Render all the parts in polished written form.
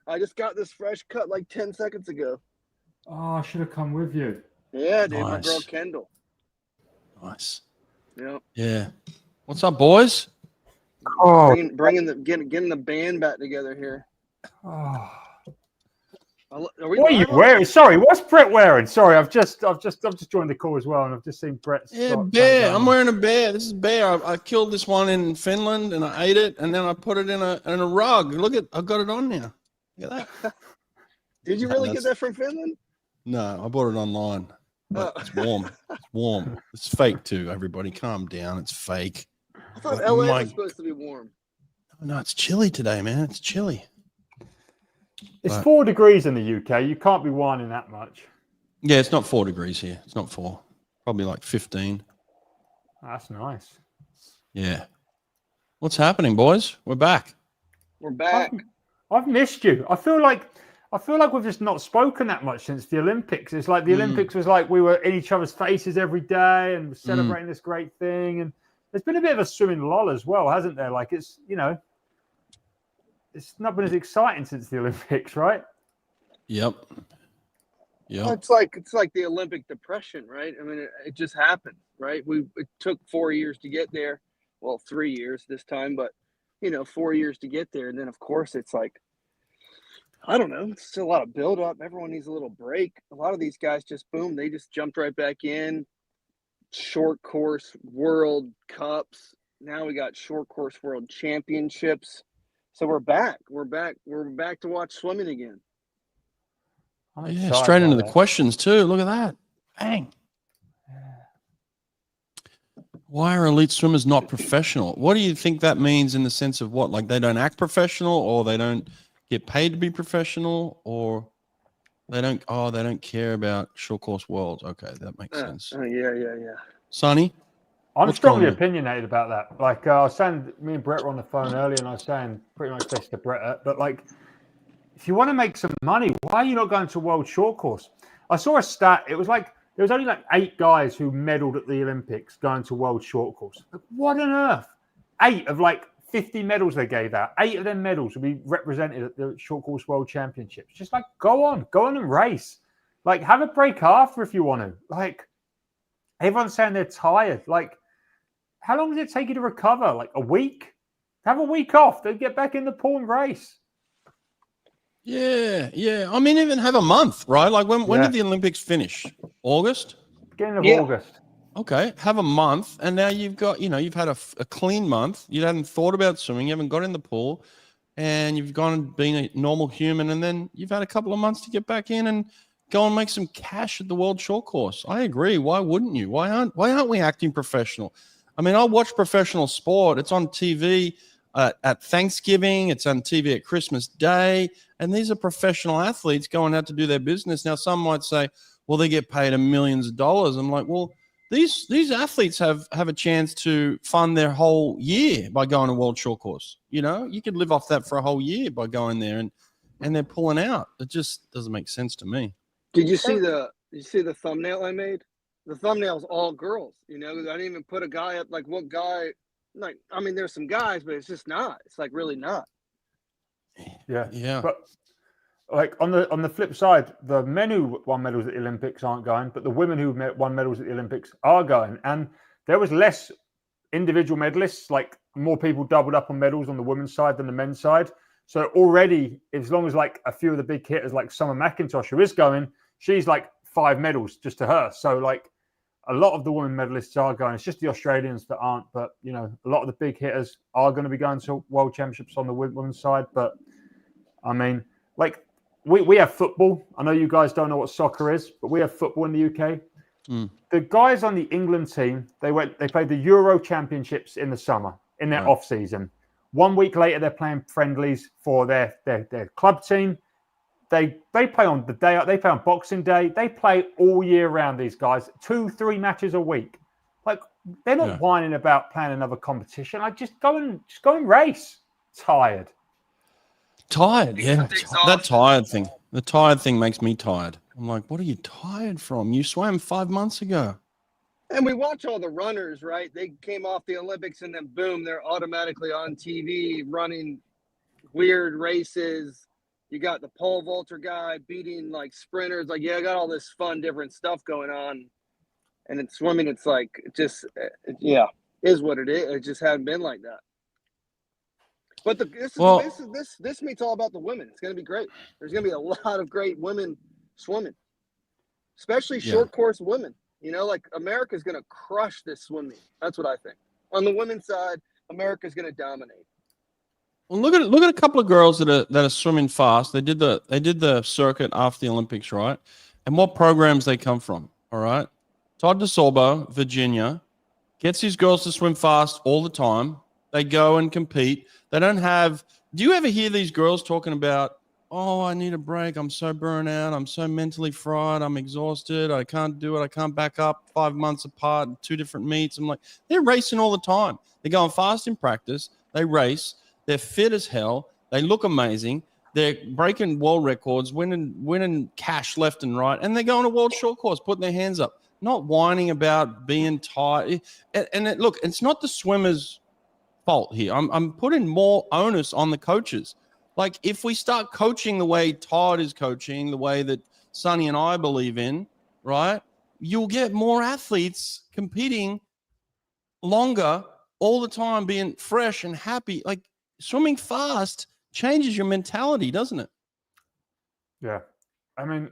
I just got this fresh cut like 10 seconds ago. Oh, I should have come with you. Yeah, dude, my girl Nice. Kendall. Nice. Yeah. Yeah. What's up, boys? Oh, Getting the band back together here. oh. Are we What are you live on wearing? Sorry, what's Brett wearing? Sorry, I've just joined the call as well, and I've just seen Brett's. Yeah, bear. I'm wearing a bear. This is bear. I killed this one in Finland and I ate it, and then I put it in a rug. Look at, I got it on now. Look at that. Did you really get that from Finland? No, I bought it online. But it's warm. It's warm. It's fake too. Everybody, calm down. It's fake. I thought LA was supposed to be warm. No, it's chilly today, man. It's chilly. It's 4 degrees in the UK. You can't be whining that much. Yeah, it's not 4 degrees here. It's not 4. Probably like 15. That's nice. Yeah. What's happening, boys? We're back. We're back. I've missed you. I feel like we've just not spoken that much since the Olympics. It's like the Olympics was like we were in each other's faces every day and celebrating this great thing. And there's been a bit of a swimming lull as well, hasn't there? Like it's not been as exciting since the Olympics, right? Yep. Yeah. Well, it's like the Olympic depression, right? I mean, it just happened, right? It took 4 years to get there. Well, 3 years this time, but 4 years to get there. And then of course it's like, I don't know, it's still a lot of build up. Everyone needs a little break. A lot of these guys just they just jumped right back in. Short course World Cups. Now we got short course World Championships. So we're back. We're back to watch swimming again. Yeah, straight into the questions too. Look at that. Bang. Why are elite swimmers not professional? What do you think that means in the sense of what? Like they don't act professional, or they don't get paid to be professional, or they don't care about short course worlds. Okay, that makes sense. Yeah. Sonny? I'm strongly opinionated about that. Like I was saying, me and Brett were on the phone earlier, and I was saying pretty much this to Brett. But like, if you want to make some money, why are you not going to World Short Course? I saw a stat. It was like there was only like 8 guys who medaled at the Olympics going to World Short Course. Like, what on earth? 8 of like 50 medals they gave out. 8 of them medals will be represented at the Short Course World Championships. Just like go on and race. Like have a break after if you want to. Like everyone's saying they're tired. Like how long does it take you to recover? Like a week? Have a week off. Then get back in the pool and race. Yeah. I mean, even have a month, right? Like when did the Olympics finish? August? Beginning of August. Okay, have a month, and now you've got, you've had a clean month. You haven't thought about swimming. You haven't got in the pool, and you've gone and been a normal human, and then you've had a couple of months to get back in and go and make some cash at the World Short Course. I agree. Why wouldn't you? Why aren't we acting professional? I mean, I watch professional sport. It's on TV at Thanksgiving. It's on TV at Christmas Day. And these are professional athletes going out to do their business. Now, some might say, well, they get paid millions of dollars. I'm like, well, these athletes have a chance to fund their whole year by going to World Short Course. You could live off that for a whole year by going there, and they're pulling out. It just doesn't make sense to me. Did you see the thumbnail I made? The thumbnail's all girls. I didn't even put a guy up. Like what guy? Like I mean, there's some guys, but it's just not. It's like really not. Yeah. But like on the flip side, the men who won medals at the Olympics aren't going, but the women who won medals at the Olympics are going. And there was less individual medalists, like more people doubled up on medals on the women's side than the men's side. So already, as long as like a few of the big hitters, like Summer McIntosh, who is going, she's like 5 medals just to her. So like a lot of the women medalists are going. It's just the Australians that aren't. But, a lot of the big hitters are going to be going to World Championships on the women's side. But, I mean, like, we have football. I know you guys don't know what soccer is, but we have football in the UK. The guys on the England team, they played the Euro Championships in the summer, in their off-season. 1 week later, they're playing friendlies for their club team. They play on the day. They play on Boxing Day. They play all year round. These guys, 2-3 matches a week. Like they're not whining about playing another competition. Like just go and race. Tired, yeah. That tired thing. The tired thing makes me tired. I'm like, what are you tired from? You swam 5 months ago. And we watch all the runners, right? They came off the Olympics and then boom, they're automatically on TV running weird races. You got the pole vaulter guy beating like sprinters. Like, yeah, I got all this fun, different stuff going on. And in swimming, it's like, is what it is. It just hadn't been like that. But this meet's all about the women. It's going to be great. There's going to be a lot of great women swimming, especially short course women. You know, like America's going to crush this swimming. That's what I think. On the women's side, America's going to dominate. Well, look at a couple of girls that are swimming fast. They did the circuit after the Olympics, right? And what programs they come from? All right, Todd DeSorbo, Virginia, gets these girls to swim fast all the time. They go and compete. They don't have. Do you ever hear these girls talking about, oh, I need a break. I'm so burnt out. I'm so mentally fried. I'm exhausted. I can't do it. I can't back up 5 months apart, 2 different meets. I'm like, they're racing all the time. They're going fast in practice. They race. They're fit as hell. They look amazing. They're breaking world records, winning cash left and right. And they're going to world short course, putting their hands up, not whining about being tired. And look, it's not the swimmers' fault here. I'm putting more onus on the coaches. Like, if we start coaching the way Todd is coaching, the way that Sonny and I believe in, right, you'll get more athletes competing longer all the time, being fresh and happy. Like, swimming fast changes your mentality, doesn't it? Yeah. I mean,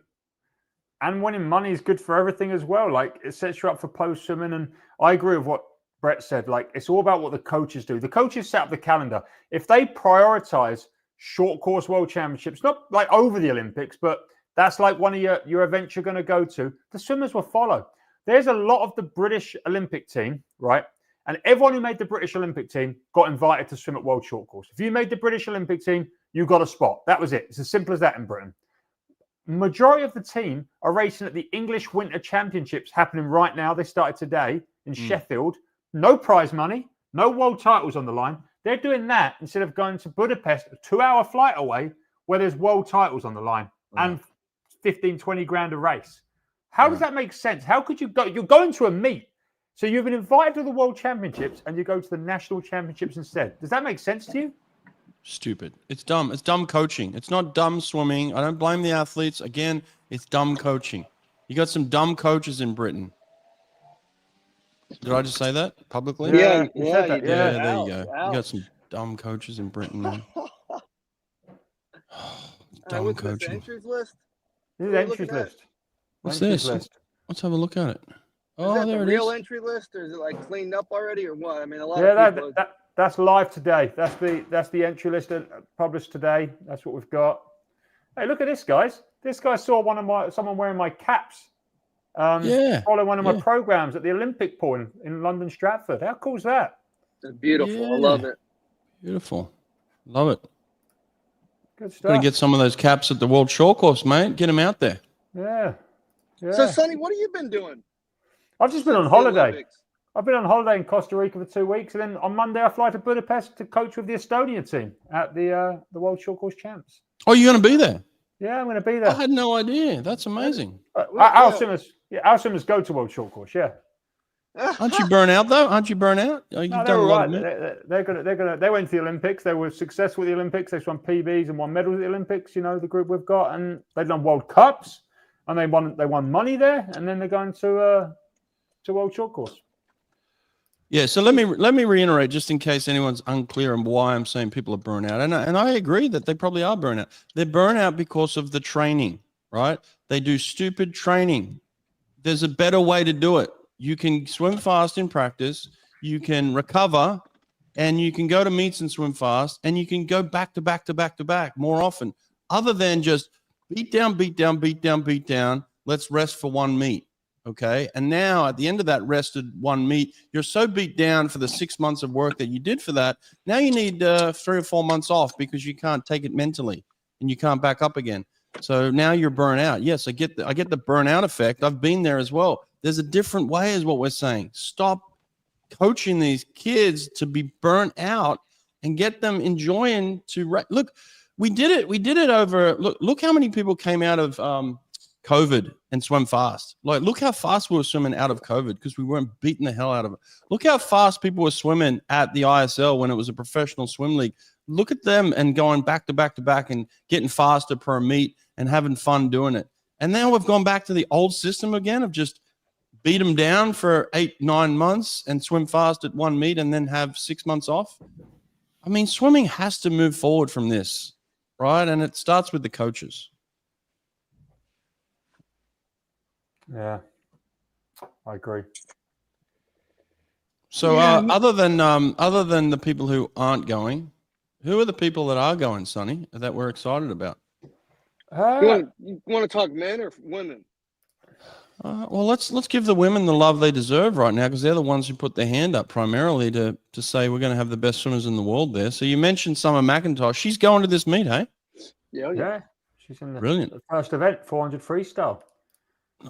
and winning money is good for everything as well. Like, it sets you up for post swimming. And I agree with what Brett said. Like, it's all about what the coaches do. The coaches set up the calendar. If they prioritize short course world championships, not like over the Olympics, but that's like one of your events you're going to go to, the swimmers will follow. There's a lot of the British Olympic team, right? And everyone who made the British Olympic team got invited to swim at World Short Course. If you made the British Olympic team, you got a spot. That was it. It's as simple as that in Britain. Majority of the team are racing at the English Winter Championships happening right now. They started today in Sheffield. No prize money, no world titles on the line. They're doing that instead of going to Budapest, a 2-hour flight away, where there's world titles on the line and 15, 20 grand a race. How does that make sense? How could you go? You're going to a meet. So you've been invited to the World Championships and you go to the National Championships instead. Does that make sense to you? Stupid. It's dumb. It's dumb coaching. It's not dumb swimming. I don't blame the athletes. Again, it's dumb coaching. You got some dumb coaches in Britain. Did I just say that publicly? Yeah, there you go. You got some dumb coaches in Britain, man. Dumb coaching. Entries list? This is the entries list. What's this? Let's have a look at it. Oh, there it is. Real entry list, or is it like cleaned up already, or what? I mean, a lot of people. That's live today. That's the entry list published today. That's what we've got. Hey, look at this, guys. This guy saw someone wearing my caps. Following one of my programs at the Olympic pool in London Stratford. How cool is that? It's beautiful. I love it. Beautiful. Love it. Good stuff. Gonna get some of those caps at the World Short Course, mate. Get them out there. Yeah. So, Sonny, what have you been doing? I've just been on holiday. I've been on holiday in Costa Rica for 2 weeks, and then on Monday I fly to Budapest to coach with the Estonian team at the World Short Course Champs. Oh, you're going to be there? Yeah, I'm going to be there. I had no idea. That's amazing. Our swimmers go to World Short Course. Yeah. Aren't you burnt out though? Aren't you burnt out? No, they're all right. They went to the Olympics. They were successful at the Olympics. They won PBs and won medals at the Olympics. You know, the group we've got, and they've done World Cups, and they won money there, and then they're going to World Short Course. Yeah, so let me reiterate, just in case anyone's unclear on why I'm saying people are burnt out. And I agree that they probably are burnt out. They're burnt out because of the training, right? They do stupid training. There's a better way to do it. You can swim fast in practice, you can recover, and you can go to meets and swim fast, and you can go back to back to back to back more often, other than just beat down. Let's rest for one meet. Okay. And now at the end of that rested one meet, you're so beat down for the 6 months of work that you did for that. Now you need 3 or 4 months off because you can't take it mentally and you can't back up again. So now you're burnt out. Yes, I get the burnout effect. I've been there as well. There's a different way is what we're saying. Stop coaching these kids to be burnt out and get them enjoying look, we did it. We did it over. Look how many people came out of COVID and swim fast. Like, look how fast we were swimming out of COVID because we weren't beating the hell out of it. Look how fast people were swimming at the ISL when it was a professional swim league. look at them and going back to back to back and getting faster per meet and having fun doing it. And now we've gone back to the old system again of just beat them down for 8-9 months and swim fast at one meet and then have 6 months off. I mean, swimming has to move forward from this, right? And it starts with the coaches. Yeah, I agree. So other than the people who aren't going, who are the people that are going, Sonny, that we're excited about? You want to talk men or women? Well, let's give the women the love they deserve right now, because they're the ones who put their hand up primarily to say we're going to have the best swimmers in the world there. So you mentioned Summer McIntosh. She's going to this meet, hey? Yeah. She's in Brilliant. the first event, 400 freestyle.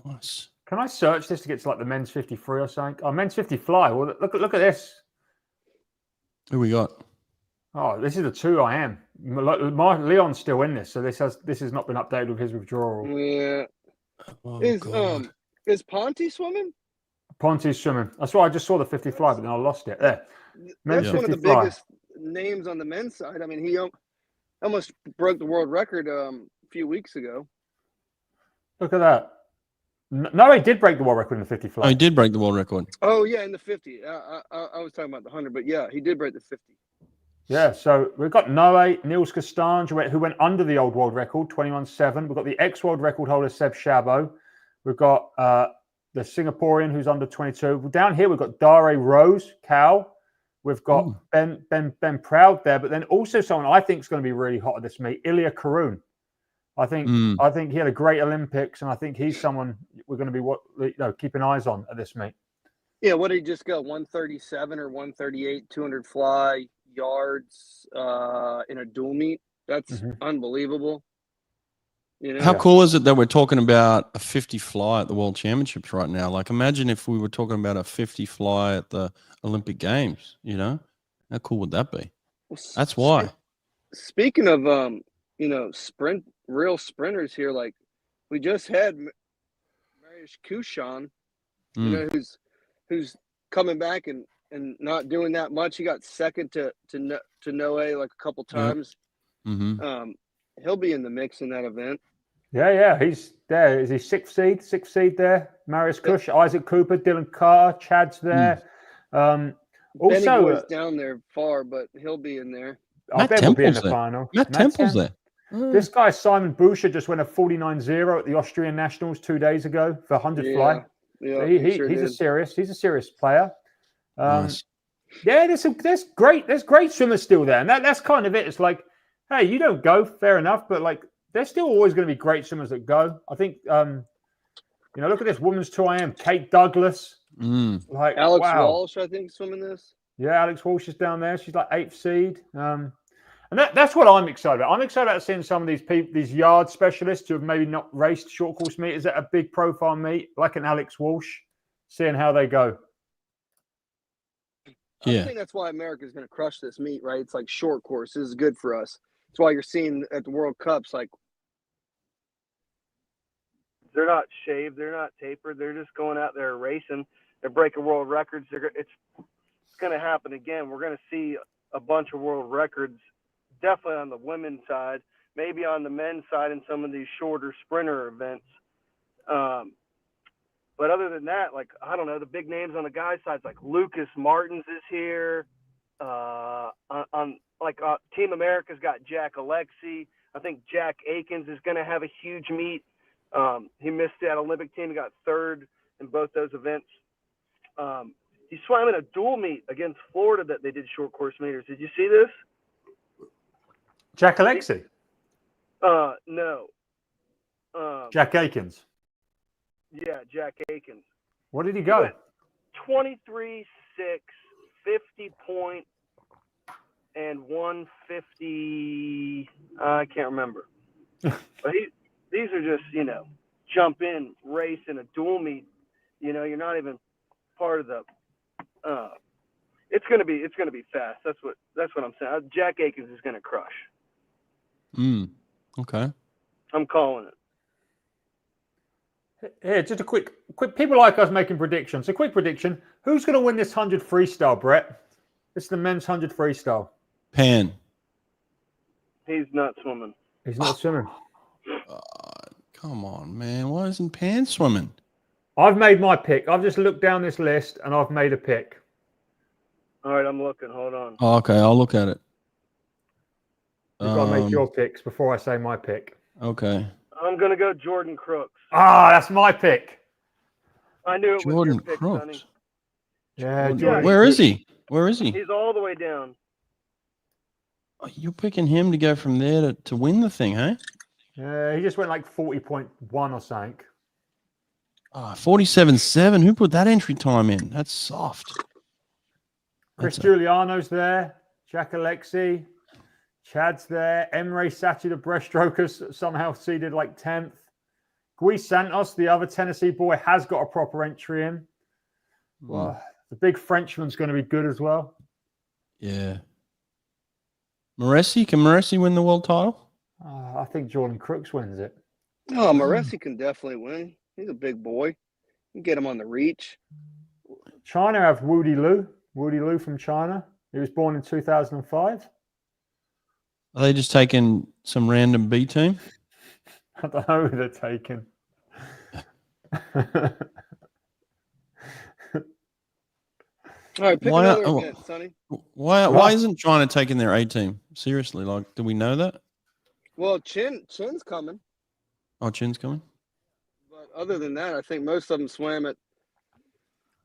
Nice. Can I search this to get to like the men's 53 or something? Oh, men's 50 fly. Well, look at this. Who we got? Oh, this is the 2 I am. Leon's still in this, so this has not been updated with his withdrawal. Yeah. Oh, Is Ponty swimming? Ponty's swimming. That's why I just saw the 50 fly, but then I lost it. There. That's one of the biggest names on the men's side. I mean, he almost broke the world record a few weeks ago. Look at that. No, he did break the world record in the 50 fly. Oh, he did break the world record. Oh, yeah, in the 50. I was talking about the 100, but yeah, he did break the 50. Yeah, so we've got Noe, Niels Castange, who went under the old world record, 21.7. We've got the ex-world record holder, Seb Shabo. We've got the Singaporean, who's under 22. Down here, we've got Dare Rose, Cal. We've got Ben Proud there, but then also someone I think is going to be really hot at this meet, Ilya Karun. I think he had a great Olympics, and I think he's someone we're going to be keeping eyes on at this meet. Yeah, what did he just go? 137 or 138, 200 fly yards in a dual meet. That's unbelievable. You know? How cool is it that we're talking about a 50 fly at the World Championships right now? Like, imagine if we were talking about a 50 fly at the Olympic Games. You know, how cool would that be? That's why. Speaking of real sprinters here, like we just had Mariusz Kushan, who's coming back and not doing that much. He got second to Noe like a couple times. He'll be in the mix in that event. Yeah, he's there. Is he sixth seed there? Mariusz Kush, Isaac Cooper, Dylan Carter, Chad's there. Also, is down there far, but he'll be in there. I bet we'll be in the final. Matt Temple's there. This guy, Simon Boucher, just went a 49.0 at the Austrian Nationals 2 days ago for 100 fly. Yeah, so he's a serious player. Nice. Yeah, there's great swimmers still there, and that's kind of it. It's like, hey, you don't go, fair enough, but like there's still always going to be great swimmers that go. I think look at this women's 2IM, Kate Douglas, like Alex Walsh, I think swimming this. Yeah, Alex Walsh is down there. She's like 8th seed. And that's what I'm excited about. I'm excited about seeing some of these yard specialists who have maybe not raced short course meters at a big profile meet, like an Alex Walsh, seeing how they go. I think that's why America's going to crush this meet, right? It's like short course. This is good for us. That's why you're seeing at the World Cups, like they're not shaved, they're not tapered, they're just going out there racing. They're breaking world records. It's going to happen again. We're going to see a bunch of world records. Definitely on the women's side, maybe on the men's side in some of these shorter sprinter events. But other than that, like, I don't know, the big names on the guys' side, like Lucas Martins is here. Team America's got Jack Alexi. I think Jack Akins is going to have a huge meet. He missed that Olympic team. He got third in both those events. He swam in a dual meet against Florida that they did short course meters. Did you see this? Jack Alexi? No. Jack Akins? Yeah, Jack Akins. What did he go? 23.6, 50 point, and 150. I can't remember. But these are just, jump in, race in a dual meet. You're not even part of the. It's gonna be fast. That's what I'm saying. Jack Akins is gonna crush. Okay. I'm calling it. Yeah, just a quick. People like us making predictions. A quick prediction: who's going to win this 100 freestyle, Brett? This is the men's 100 freestyle. Pan. He's not swimming. He's not swimming. Come on, man. Why isn't Pan swimming? I've made my pick. I've just looked down this list and I've made a pick. All right, I'm looking. Hold on. Oh, okay, I'll look at it. You've got to make your picks before I say my pick. Okay. I'm going to go Jordan Crooks. Ah, that's my pick. I knew it Jordan was your pick, Crooks. Sonny. Yeah, Jordan. Where is he? Where is he? He's all the way down. Oh, you're picking him to go from there to win the thing, hey? Yeah, he just went like 40.1 or something. 47.7. Who put that entry time in? That's soft. Chris Giuliano's there. Jack Alexi. Chad's there. Emre Sachi, the breaststroker, somehow seeded like 10th. Gui Santos, the other Tennessee boy, has got a proper entry in. Well, the big Frenchman's going to be good as well. Yeah. Moresi? Can Moresi win the world title? I think Jordan Crooks wins it. Oh, Moresi can definitely win. He's a big boy. You can get him on the reach. China have Woody Lu from China. He was born in 2005. Are they just taking some random B team? I don't know who they're taking. All right, pick another event, Sonny. Why isn't China taking their A team? Seriously, like, do we know that? Well, Chin's coming. Oh, Chin's coming? But other than that, I think most of them swam at,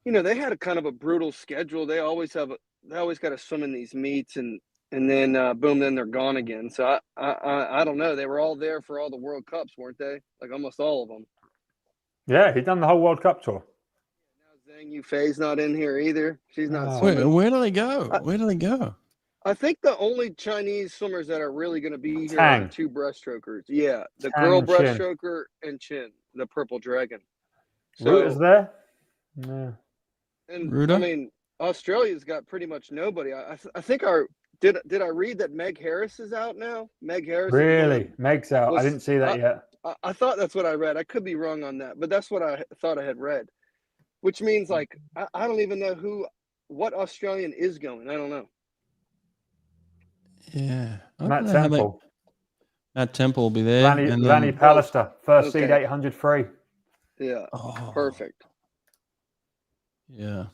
they had a kind of a brutal schedule. They always got to swim in these meets and then boom, then they're gone again. So I don't know. They were all there for all the World Cups, weren't they? Like almost all of them. Yeah, he done the whole World Cup tour. Now Zhang Yufei's not in here either. She's not swimming. Where do they go? Where do they go? I think the only Chinese swimmers that are really going to be here Tang. are two breaststrokers. Yeah, the Tang girl and Chin. breaststroker and Chin, the purple dragon. Ruta's there? Yeah. And Ruta? I mean, Australia's got pretty much nobody. I think did I read that Meg Harris is out now? Meg Harris. Really? Meg's out. I didn't see that yet. I thought that's what I read. I could be wrong on that, but that's what I thought I had read. Which means like I don't even know what Australian is going. I don't know. Yeah. Matt Temple. Matt Temple will be there. Lanny Pallister, first seed 800 free. Yeah. Oh. Perfect. Yeah.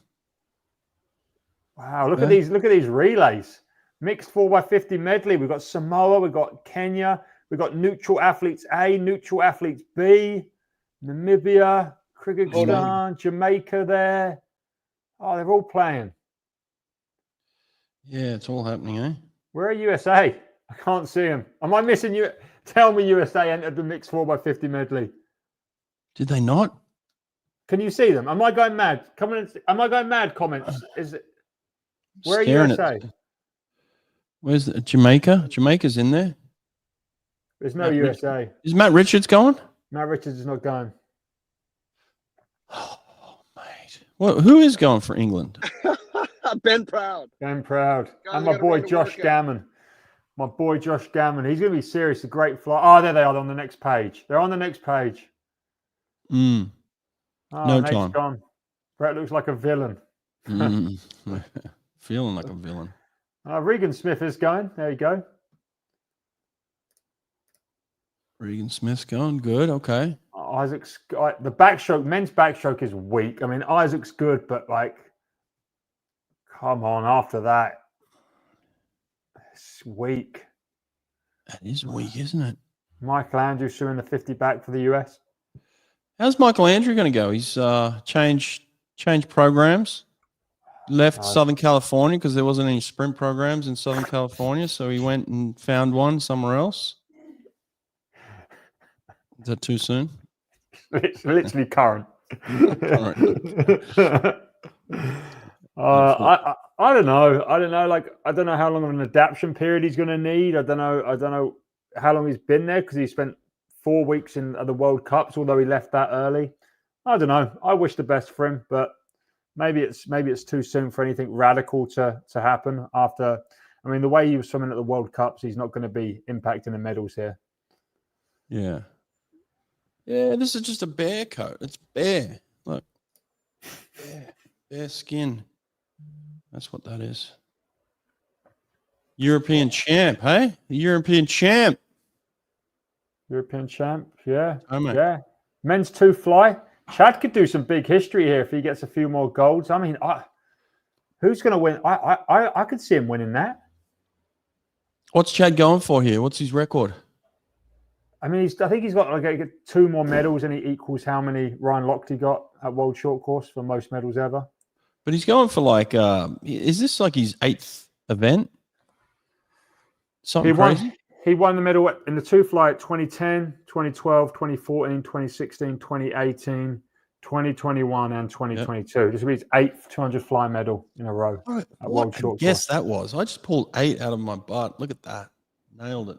Wow, look at these relays. Mixed 4x50 medley. We've got Samoa, we've got Kenya, we've got neutral athletes A, neutral athletes B, Namibia, Kyrgyzstan, Jamaica there. Oh, they're all playing. Yeah, it's all happening, eh? Where are USA? I can't see them. Am I missing you? Tell me USA entered the mixed 4x50 medley. Did they not? Can you see them? Am I going mad? Am I going mad? Comments. Where are USA? Where's Jamaica? Jamaica's in there. There's no USA. Is Matt Richards going? Matt Richards is not going. Oh, mate. Well, who is going for England? Ben Proud. Ben Proud. And my boy Josh Gammon. My boy Josh Gammon. He's going to be serious. A great fly. Oh, there they are on the next page. They're on the next page. No Nate's gone. Brett looks like a villain. Feeling like a villain. Regan Smith is going. There you go. Regan Smith's going. Good. Okay. Isaac's the backstroke. Men's backstroke is weak. I mean, Isaac's good, but like, come on. After that, it's weak. That is weak, isn't it? Michael Andrews doing the 50 back for the US. How's Michael Andrew going to go? He's changed programs. Left Southern California because there wasn't any sprint programs in Southern California, so he went and found one somewhere else. Is that too soon? It's literally current. I don't know. Like, I don't know how long of an adaptation period he's going to need. I don't know how long he's been there because he spent 4 weeks in the World Cups, although he left that early. I don't know. I wish the best for him, but maybe it's too soon for anything radical to happen after. I mean, the way he was swimming at the World Cups, he's not going to be impacting the medals here. Yeah. Yeah, this is just a bear coat. It's bare. Look. Bare skin. That's what that is. European champ, hey? The European champ. European champ, yeah. Oh, mate. Yeah. Men's 2 fly. Chad could do some big history here if he gets a few more golds. I mean, who's going to win? I could see him winning that. What's Chad going for here? What's his record? I mean, I think he's got like 2 more medals, and he equals how many Ryan Lochte got at World Short Course for most medals ever. But he's going for like, is this like his 8th event? Something crazy? He won the medal in the 2 fly at 2010, 2012, 2014, 2016, 2018, 2021, and 2022. Yep. This will be his 8th 200 fly medal in a row. What a guess that was. I just pulled 8 out of my butt. Look at that. Nailed it.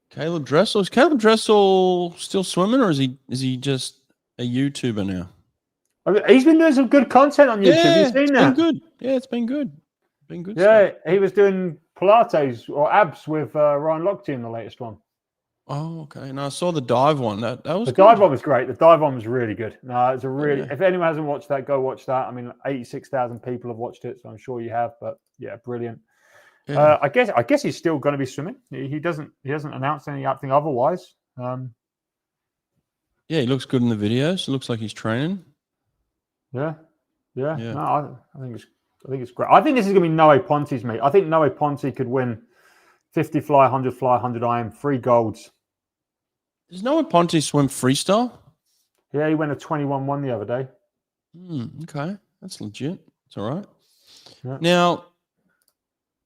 Caleb Dressel. Is Caleb Dressel still swimming, or is he just a YouTuber now? I mean, he's been doing some good content on YouTube. Yeah, Have you seen that? Been good. Yeah, it's been good. Been good. Yeah, stuff. He was doing Pilates or abs with Ryan Lochte in the latest one. Oh, okay. No, I saw the dive one. That was the dive one was great. The dive one was really good. No, it's a really. Yeah. If anyone hasn't watched that, go watch that. I mean, 86,000 people have watched it, so I'm sure you have. But yeah, brilliant. Yeah. I guess he's still going to be swimming. He hasn't announced anything otherwise. Yeah, he looks good in the videos. It looks like he's training. Yeah. No, I think it's great. I think this is going to be Noe Ponte's meet. I think Noe Ponte could win 50 fly, 100 fly, 100 IM, 3 golds. Does Noe Ponte swim freestyle? Yeah, he went a 21-1 the other day. Okay, that's legit. It's all right. Yeah. Now,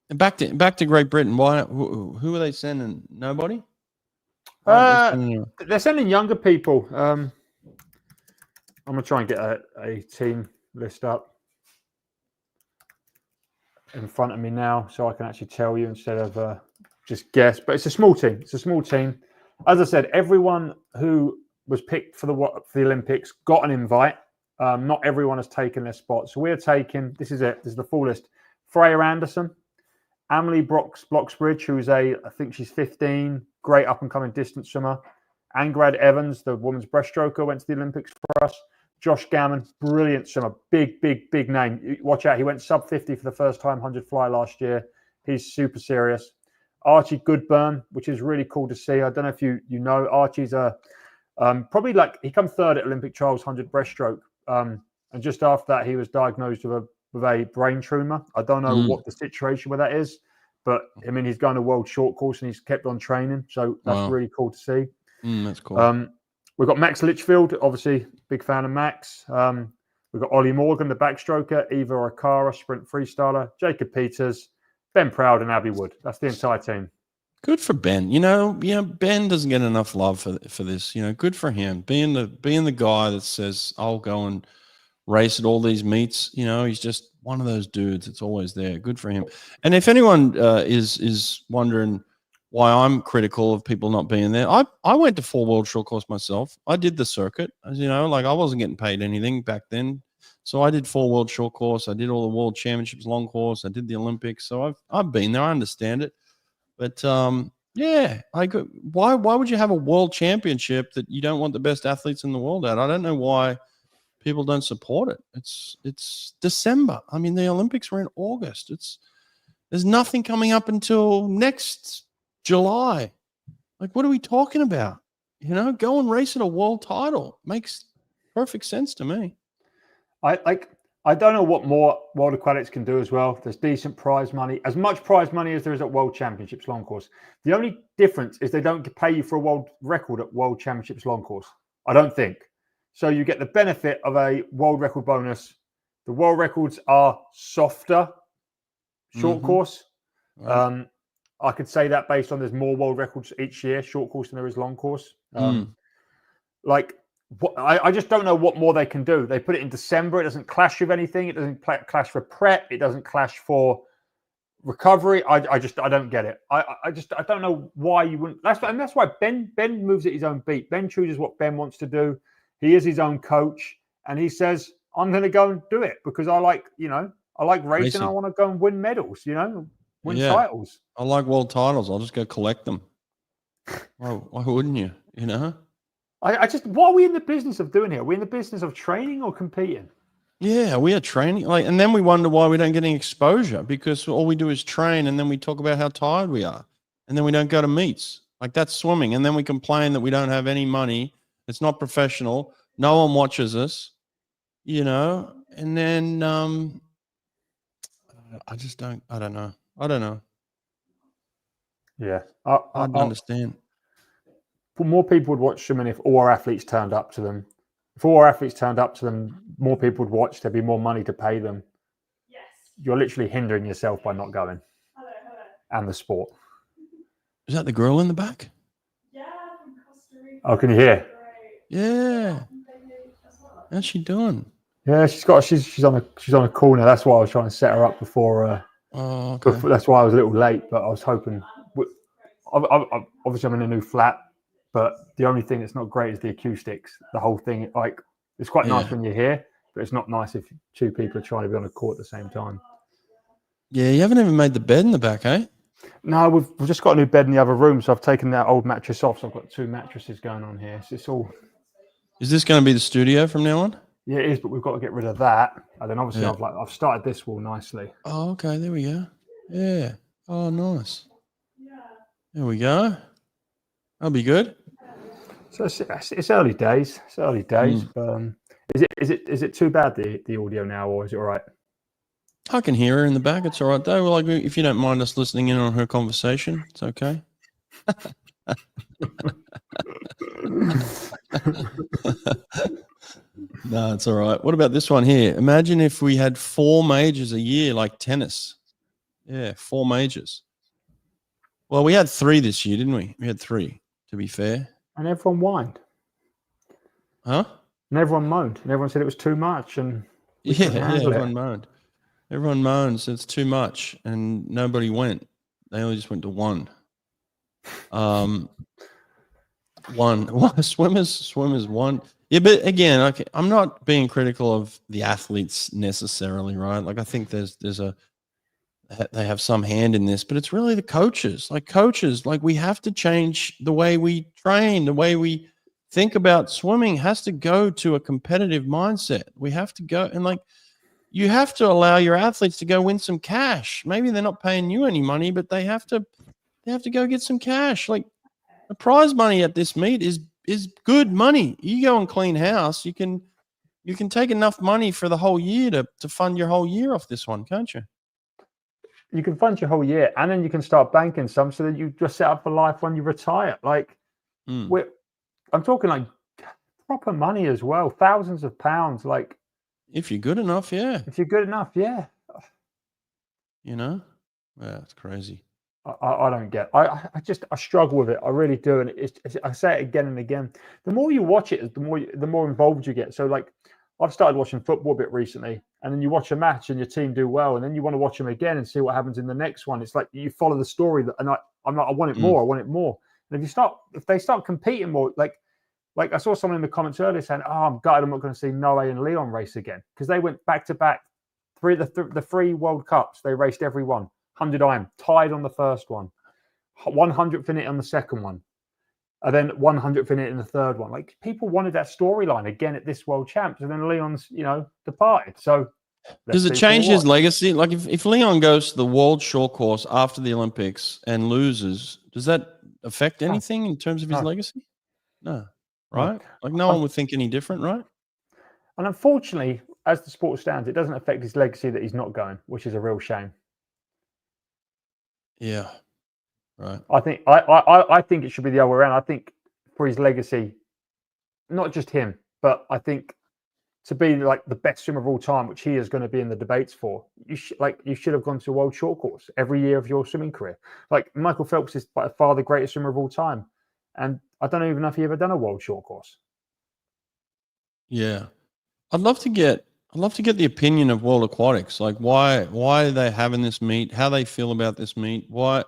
back to Great Britain. Why? Who are they sending? Nobody. They're sending younger people. I'm gonna try and get a team list up in front of me now, so I can actually tell you instead of just guess. But it's a small team. It's a small team. As I said, everyone who was picked for the Olympics got an invite. Not everyone has taken their spot. So we're taking, this is it. This is the full list. Freya Anderson, Amelie Bloxbridge, who's I think she's 15, great up-and-coming distance swimmer. Angrad Evans, the women's breaststroker, went to the Olympics for us. Josh Gammon, brilliant swimmer, big name. Watch out, he went sub 50 for the first time, 100 fly last year. He's super serious. Archie Goodburn, which is really cool to see. I don't know if you know, Archie's probably like, he come third at Olympic trials 100 breaststroke. And just after that, he was diagnosed with a brain tumor. I don't know what the situation with that is, but I mean, he's going to World Short Course and he's kept on training. So that's really cool to see. That's cool. We've got Max Litchfield, obviously big fan of Max. We've got Ollie Morgan, the backstroker, Eva Okara, sprint freestyler, Jacob Peters, Ben Proud, and Abby Wood. That's the entire team. Good for Ben. Ben doesn't get enough love for this. Good for him. Being the guy that says, I'll go and race at all these meets. He's just one of those dudes. It's always there. Good for him. And if anyone is wondering why I'm critical of people not being there, I went to 4 World Short Course myself. I did the circuit. As you know, like I wasn't getting paid anything back then. So I did 4 World Short Course. I did all the World Championships long course. I did the Olympics. So I've been there. I understand it. But yeah, why would you have a world championship that you don't want the best athletes in the world at? I don't know why people don't support it. It's December. I mean, the Olympics were in August. There's nothing coming up until next July. Like, what are we talking about? Go and race at a world title. Makes perfect sense to me. I don't know what more World Aquatics can do as well. There's decent prize money, as much prize money as there is at World Championships long course. The only difference is they don't pay you for a world record at World Championships long course. I don't think. So you get the benefit of a world record bonus. The world records are softer short course. Right. I could say that based on there's more world records each year, short course, than there is long course. I just don't know what more they can do. They put it in December. It doesn't clash with anything. It doesn't clash for prep. It doesn't clash for recovery. I don't get it. I don't know why you wouldn't. That's why Ben moves at his own beat. Ben chooses what Ben wants to do. He is his own coach, and he says, "I'm going to go and do it because I like racing. I want to go and win medals. Win titles. I like world titles. I'll just go collect them. Why wouldn't you? What are we in the business of doing here? Are we in the business of training or competing? Yeah, we are training, and then we wonder why we don't get any exposure, because all we do is train, and then we talk about how tired we are, and then we don't go to meets. Like, that's swimming, and then we complain that we don't have any money. It's not professional. No one watches us, and then I just don't. I don't know. Yeah, I don't understand. More people would watch swimming if all our athletes turned up to them. If all our athletes turned up to them, more people would watch. There'd be more money to pay them. Yes. You're literally hindering yourself by not going. Hello. And the sport. Is that the girl in the back? Yeah, from Costa Rica. Oh, can you hear? Yeah. How's she doing? Yeah, she's on a call now. That's why I was trying to set her up before. Okay. That's why I was a little late, but I was hoping. Obviously, I'm in a new flat, but the only thing that's not great is the acoustics. The whole thing, like, it's quite nice when you're here, but it's not nice if two people are trying to be on a court at the same time. Yeah, you haven't even made the bed in the back, eh? No, we've just got a new bed in the other room, so I've taken that old mattress off. So I've got 2 mattresses going on here. So it's all. Is this going to be the studio from now on? Yeah, it is, but we've got to get rid of that, and then obviously I've started this wall nicely. Oh, okay, there we go. Yeah. Oh, nice. There we go. That'll be good. So it's early days. It's early days. But, is it too bad, the audio now, or is it all right? I can hear her in the back. It's all right though. Well, like, if you don't mind us listening in on her conversation, it's okay. No, it's all right. What about this one here? Imagine if we had 4 majors a year, like tennis. Yeah, 4 majors. Well, we had 3 this year, didn't we? We had 3, to be fair. And everyone whined. Huh? And everyone moaned. And everyone said it was too much. And everyone moaned. Everyone moans it's too much, and nobody went. They only just went to 1. Swimmers 1. Yeah, but again, okay, I'm not being critical of the athletes necessarily, right? Like, I think they have some hand in this, but it's really the coaches. Like, we have to change the way we train, the way we think about swimming has to go to a competitive mindset. We have to go, and like, you have to allow your athletes to go win some cash. Maybe they're not paying you any money, but they have to go get some cash. Like, the prize money at this meet is good money. You go and clean house, you can take enough money for the whole year to fund your whole year off this one, can't you? You can fund your whole year, and then you can start banking some so that you just set up for life when you retire. Like, I'm talking like proper money as well, thousands of pounds. Like, if you're good enough, yeah. If you're good enough, yeah. Yeah, it's crazy. I don't get. I struggle with it. I really do, and I say it again and again. The more you watch it, the more involved you get. So, like, I've started watching football a bit recently, and then you watch a match and your team do well, and then you want to watch them again and see what happens in the next one. It's like you follow the story, and I'm like, I want it more. I want it more. And if they start competing more, like I saw someone in the comments earlier saying, "Oh, I'm gutted, I'm not going to see Noe and Leon race again," because they went back to back, the 3 World Cups. They raced every one. 100 IM, tied on the first one, 100th in it on the second one, and then 100th in it in the third one. Like, people wanted that storyline again at this World Champs, and then Leon's, departed. So does it change his legacy? Like, if Leon goes to the World Short Course after the Olympics and loses, does that affect anything in terms of his legacy? No, right? Like, no one would think any different, right? And unfortunately, as the sport stands, it doesn't affect his legacy that he's not going, which is a real shame. Yeah, right. I think it should be the other way around. I think for his legacy, not just him, but I think to be like the best swimmer of all time, which he is going to be in the debates for, you should have gone to a World Short Course every year of your swimming career. Like, Michael Phelps is by far the greatest swimmer of all time, and I don't even know if he ever done a World Short Course. Yeah, I'd love to get the opinion of World Aquatics, like why are they having this meet, how they feel about this meet, how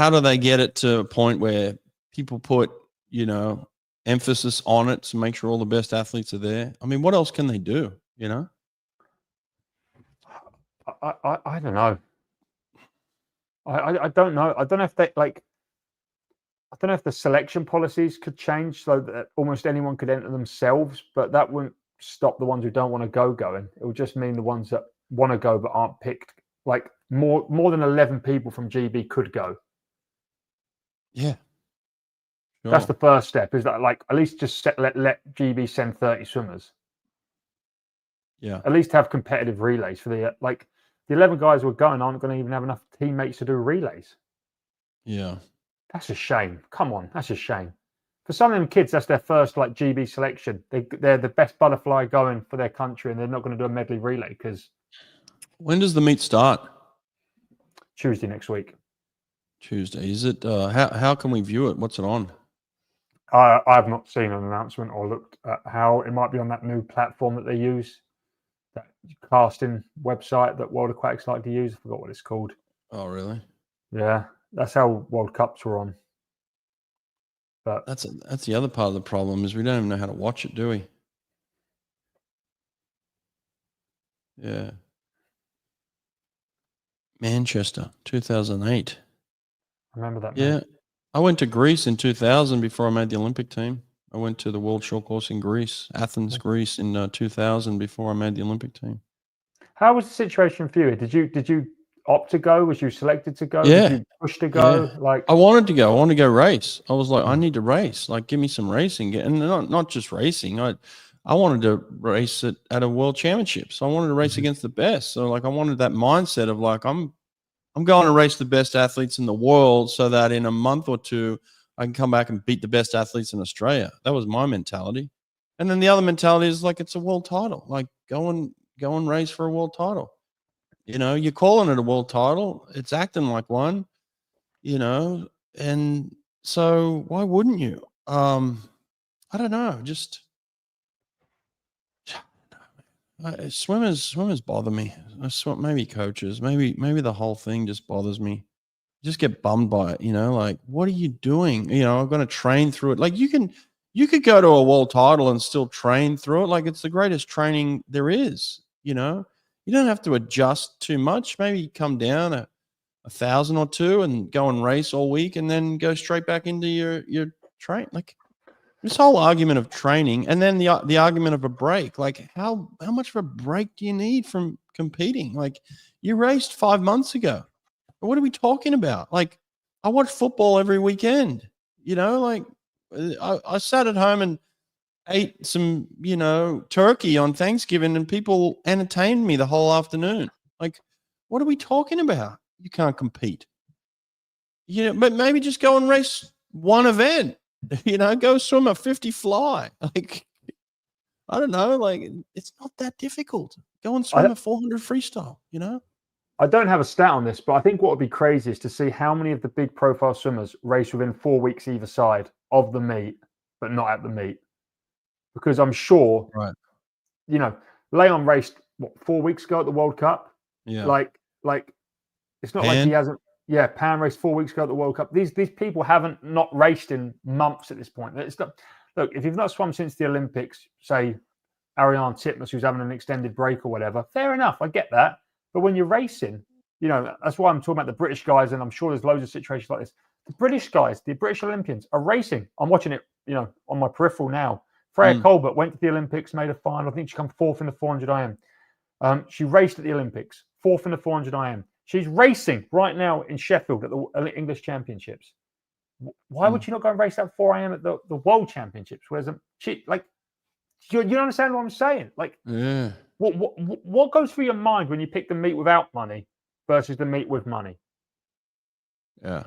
do they get it to a point where people put, emphasis on it to make sure all the best athletes are there. I mean, what else can they do, I don't know. I don't know. I don't know if they I don't know if the selection policies could change so that almost anyone could enter themselves, but that wouldn't stop the ones who don't want to go going. It will just mean the ones that want to go but aren't picked. Like more than 11 people from GB could go. Yeah. Sure. That's the first step. Is that like at least just let GB send 30 swimmers. Yeah. At least have competitive relays for the 11 guys who are going aren't going to even have enough teammates to do relays. Yeah. That's a shame. Come on, that's a shame. For some of them kids, that's their first like GB selection. They're the best butterfly going for their country, and they're not going to do a medley relay because. When does the meet start? Tuesday next week. Tuesday. Is it? How can we view it? What's it on? I've not seen an announcement or looked at how it might be on that new platform that they use, that casting website that World Aquatics like to use. I forgot what it's called. Oh, really? Yeah, that's how World Cups were on. But that's the other part of the problem is we don't even know how to watch it, do we? Yeah. Manchester, 2008. I remember that. Yeah. I went to Greece in 2000 before I made the Olympic team. I went to the World Short Course in Greece, Athens, Greece in 2000 before I made the Olympic team. How was the situation for you? Did you opt to go? Was you selected to go? Yeah. Did you push to go? Yeah. Like I wanted to go. I wanted to go race. I was like, I need to race. Like, give me some racing, and not just racing. I wanted to race at a world championship. So I wanted to race against the best. So like, I wanted that mindset of like, I'm going to race the best athletes in the world so that in a month or two, I can come back and beat the best athletes in Australia. That was my mentality. And then the other mentality is like, it's a world title. Like go and race for a world title. You know, you're calling it a world title. It's acting like one, you know, and so why wouldn't you? I don't know. Just swimmers bother me. Maybe coaches, maybe the whole thing just bothers me. Just get bummed by it, you know, like, what are you doing? You know, I'm going to train through it. Like you could go to a world title and still train through it. Like it's the greatest training there is, you know, you don't have to adjust too much. Maybe come down 1,000 or 2 and go and race all week and then go straight back into your train. Like this whole argument of training and then the argument of a break, like how much of a break do you need from competing? Like you raced 5 months ago. What are we talking about? Like, I watch football every weekend, you know, like I sat at home and ate some, you know, turkey on Thanksgiving and people entertained me the whole afternoon. Like, what are we talking about? You can't compete. You know, but maybe just go and race one event, you know, go swim a 50 fly. Like, I don't know, like it's not that difficult. Go and swim a 400 freestyle, you know? I don't have a stat on this, but I think what would be crazy is to see how many of the big profile swimmers race within 4 weeks either side of the meet, but not at the meet. Because I'm sure, right? You know, Leon raced 4 weeks ago at the World Cup. Yeah, like it's not like he hasn't. Yeah, Pan raced 4 weeks ago at the World Cup. These people haven't not raced in months at this point. It's not, look, if you've not swum since the Olympics, say Ariane Titmus, who's having an extended break or whatever, fair enough, I get that. But when you're racing, you know, that's why I'm talking about the British guys, and I'm sure there's loads of situations like this. The British guys, the British Olympians are racing. I'm watching it, you know, on my peripheral now. Freya Colbert went to the Olympics, made a final. I think she came 4th in the 400 IM. She raced at the Olympics, 4th in the 400 IM. She's racing right now in Sheffield at the English Championships. Why would she not go and race that 4 IM at the World Championships? Whereas she, like, you understand what I'm saying? Like, yeah. What goes through your mind when you pick the meet without money versus the meet with money? Yeah.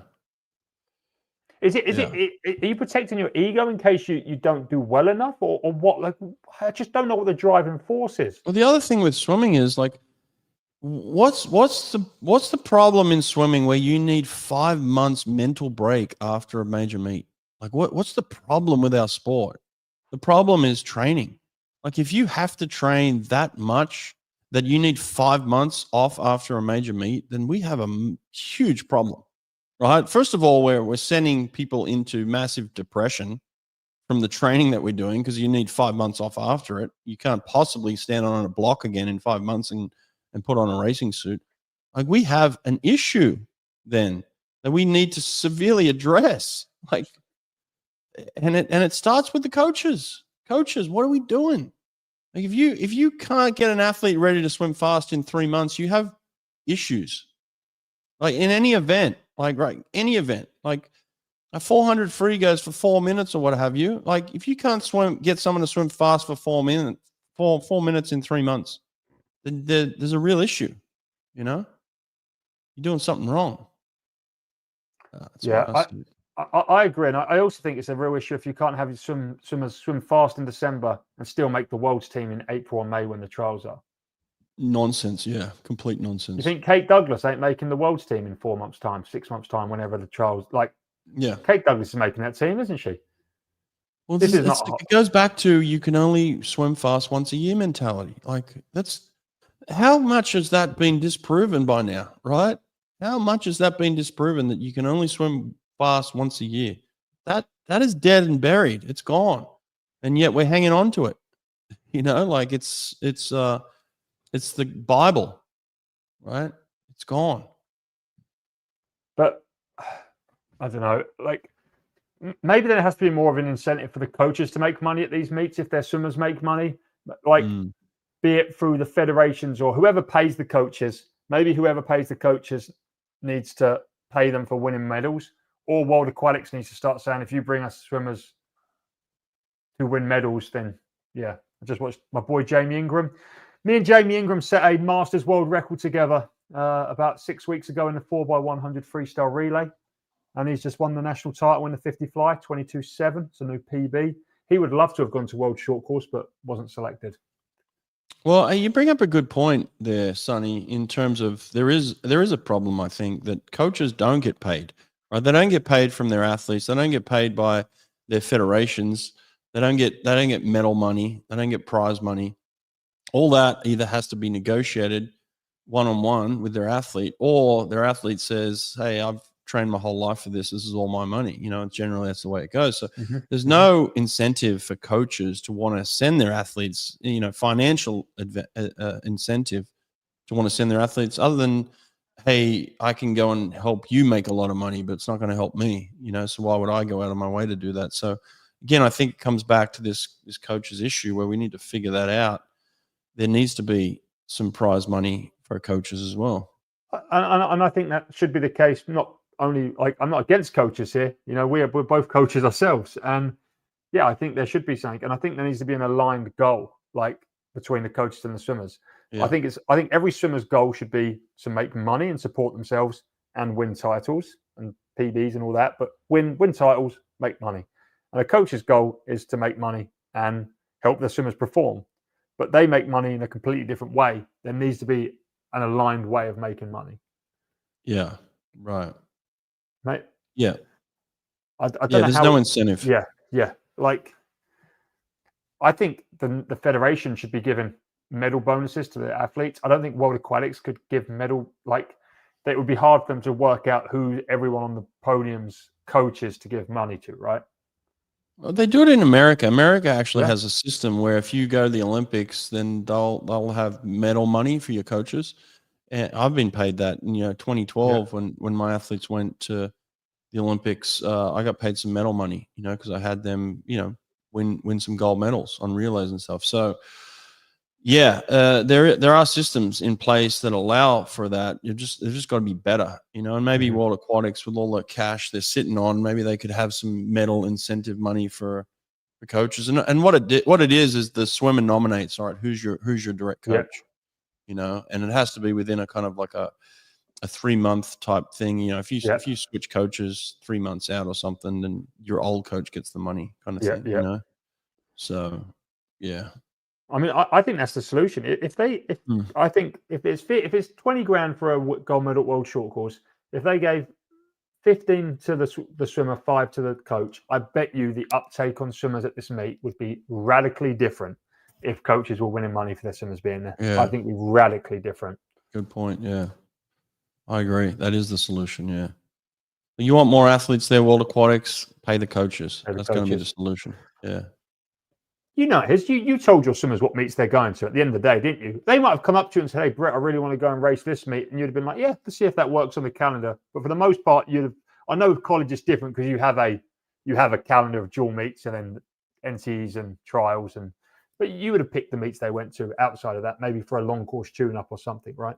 Are you protecting your ego in case you don't do well enough, or what? Like, I just don't know what the driving force is. Well, the other thing with swimming is like, what's the problem in swimming where you need 5 months mental break after a major meet? Like, what's the problem with our sport? The problem is training. Like if you have to train that much that you need 5 months off after a major meet, then we have a huge problem, right? First of all, we're sending people into massive depression from the training that we're doing because you need 5 months off after it. You can't possibly stand on a block again in 5 months and put on a racing suit. Like we have an issue then that we need to severely address. Like, and it starts with the coaches. Coaches, what are we doing? Like if you can't get an athlete ready to swim fast in 3 months, you have issues. Like in any event, any event, like a 400 free goes for 4 minutes or what have you. Like if you can't get someone to swim fast for 4 minutes, 4 minutes in 3 months, then there's a real issue. You know, you're doing something wrong. I agree, and I also think it's a real issue if you can't have your swimmers swim fast in December and still make the world's team in April or May when the trials are. Nonsense, yeah, complete nonsense. You think Kate Douglas ain't making the world's team in 4 months' time, 6 months' time, whenever the trials? Kate Douglas is making that team, isn't she? Well, it goes back to you can only swim fast once a year mentality. Like that's how much has that been disproven by now, right? How much has that been disproven that you can only swim fast once a year? That is dead and buried. It's gone, and yet we're hanging on to it. You know, like it's the Bible, right? It's gone. But I don't know. Like maybe there has to be more of an incentive for the coaches to make money at these meets if their swimmers make money. Like be it through the federations or whoever pays the coaches. Maybe whoever pays the coaches needs to pay them for winning medals, or World Aquatics needs to start saying, if you bring us swimmers who win medals, then yeah. I just watched my boy Jamie Ingram. Me and Jamie Ingram set a Masters world record together about 6 weeks ago in the 4x100 freestyle relay, and he's just won the national title in the 50 fly, 22.7. It's a new PB. He would love to have gone to world short course, but wasn't selected. Well, you bring up a good point there, Sonny, in terms of there is a problem, I think, that coaches don't get paid, right? They don't get paid from their athletes. They don't get paid by their federations. They don't get medal money. They don't get prize money. All that either has to be negotiated one-on-one with their athlete, or their athlete says, hey, I've trained my whole life for this. This is all my money. You know, generally that's the way it goes. So there's no incentive for coaches to want to send their athletes, you know, financial incentive to want to send their athletes other than, hey, I can go and help you make a lot of money, but it's not going to help me, you know, so why would I go out of my way to do that? So again, I think it comes back to this coach's issue where we need to figure that out. There needs to be some prize money for coaches as well. And I think that should be the case, not only like I'm not against coaches here, you know, we're both coaches ourselves, and yeah, I think there should be something, and I think there needs to be an aligned goal, like between the coaches and the swimmers. Yeah. I think every swimmer's goal should be to make money and support themselves and win titles and PBs and all that, but win titles, make money. And a coach's goal is to make money and help the swimmers perform, but they make money in a completely different way. There needs to be an aligned way of making money. Yeah, right. Right. Yeah. I don't know there's no incentive. Yeah. Like, I think the federation should be giving medal bonuses to the athletes. I don't think World Aquatics could give medal, like, it would be hard for them to work out who everyone on the podium's coaches to give money to, right? Well, they do it in America. America actually has a system where if you go to the Olympics, then they'll have medal money for your coaches. And I've been paid that. In, 2012 when my athletes went to the Olympics, I got paid some medal money, because I had them, win some gold medals on relays and stuff. So there are systems in place that allow for that. They've just got to be better, and maybe World Aquatics, with all the cash they're sitting on, maybe they could have some medal incentive money for coaches. And what it is the swimmer nominates, all right, who's your direct coach, and it has to be within a kind of like a 3-month type thing. If you switch coaches 3 months out or something, then your old coach gets the money kind of thing, So, yeah. I mean, I think that's the solution. I think if it's 20 grand for a gold medal at World Short Course, if they gave 15 to the swimmer, 5 to the coach, I bet you the uptake on swimmers at this meet would be radically different if coaches were winning money for their swimmers being there. Yeah. I think it'd be radically different. Good point. Yeah, I agree. That is the solution. Yeah. You want more athletes there, World Aquatics, pay the coaches. That's going to be the solution. Yeah. You told your swimmers what meets they're going to at the end of the day, didn't you? They might have come up to you and said, "Hey, Brett, I really want to go and race this meet," and you'd have been like, "Yeah, let's see if that works on the calendar." But for the most part, I know with college it's different because you have a calendar of dual meets and then NCs and trials and But you would have picked the meets they went to outside of that, maybe for a long course tune-up or something, right?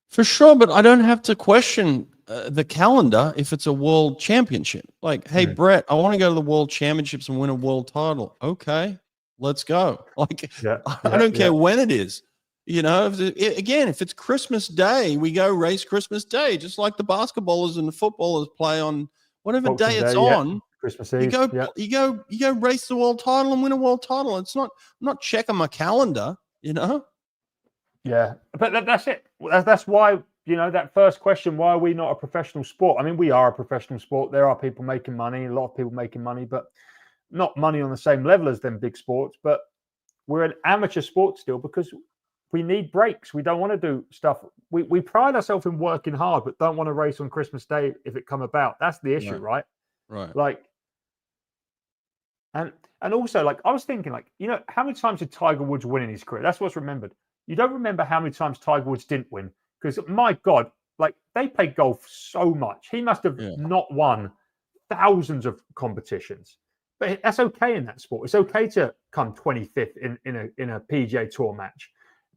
For sure, but I don't have to question the calendar if it's a world championship. Like, hey, Brett, I want to go to the world championships and win a world title. Okay, let's go. Like, I don't care when it is. You know, if it's Christmas Day, we go race Christmas Day, just like the basketballers and the footballers play on whatever day it's on. Christmas Eve. You go race the world title and win a world title. I'm not checking my calendar, you know? Yeah, but that's it. That's why, that first question, why are we not a professional sport? I mean, we are a professional sport. There are people making money, a lot of people making money, but not money on the same level as them big sports. But we're an amateur sport still because we need breaks. We don't want to do stuff. We pride ourselves in working hard, but don't want to race on Christmas Day if it come about. That's the issue, right? Right. Like, and also, like, I was thinking, like, how many times did Tiger Woods win in his career? That's what's remembered. You don't remember how many times Tiger Woods didn't win because, my God, like, they play golf so much. He must have not won thousands of competitions. But that's okay in that sport. It's okay to come 25th in a PGA Tour match.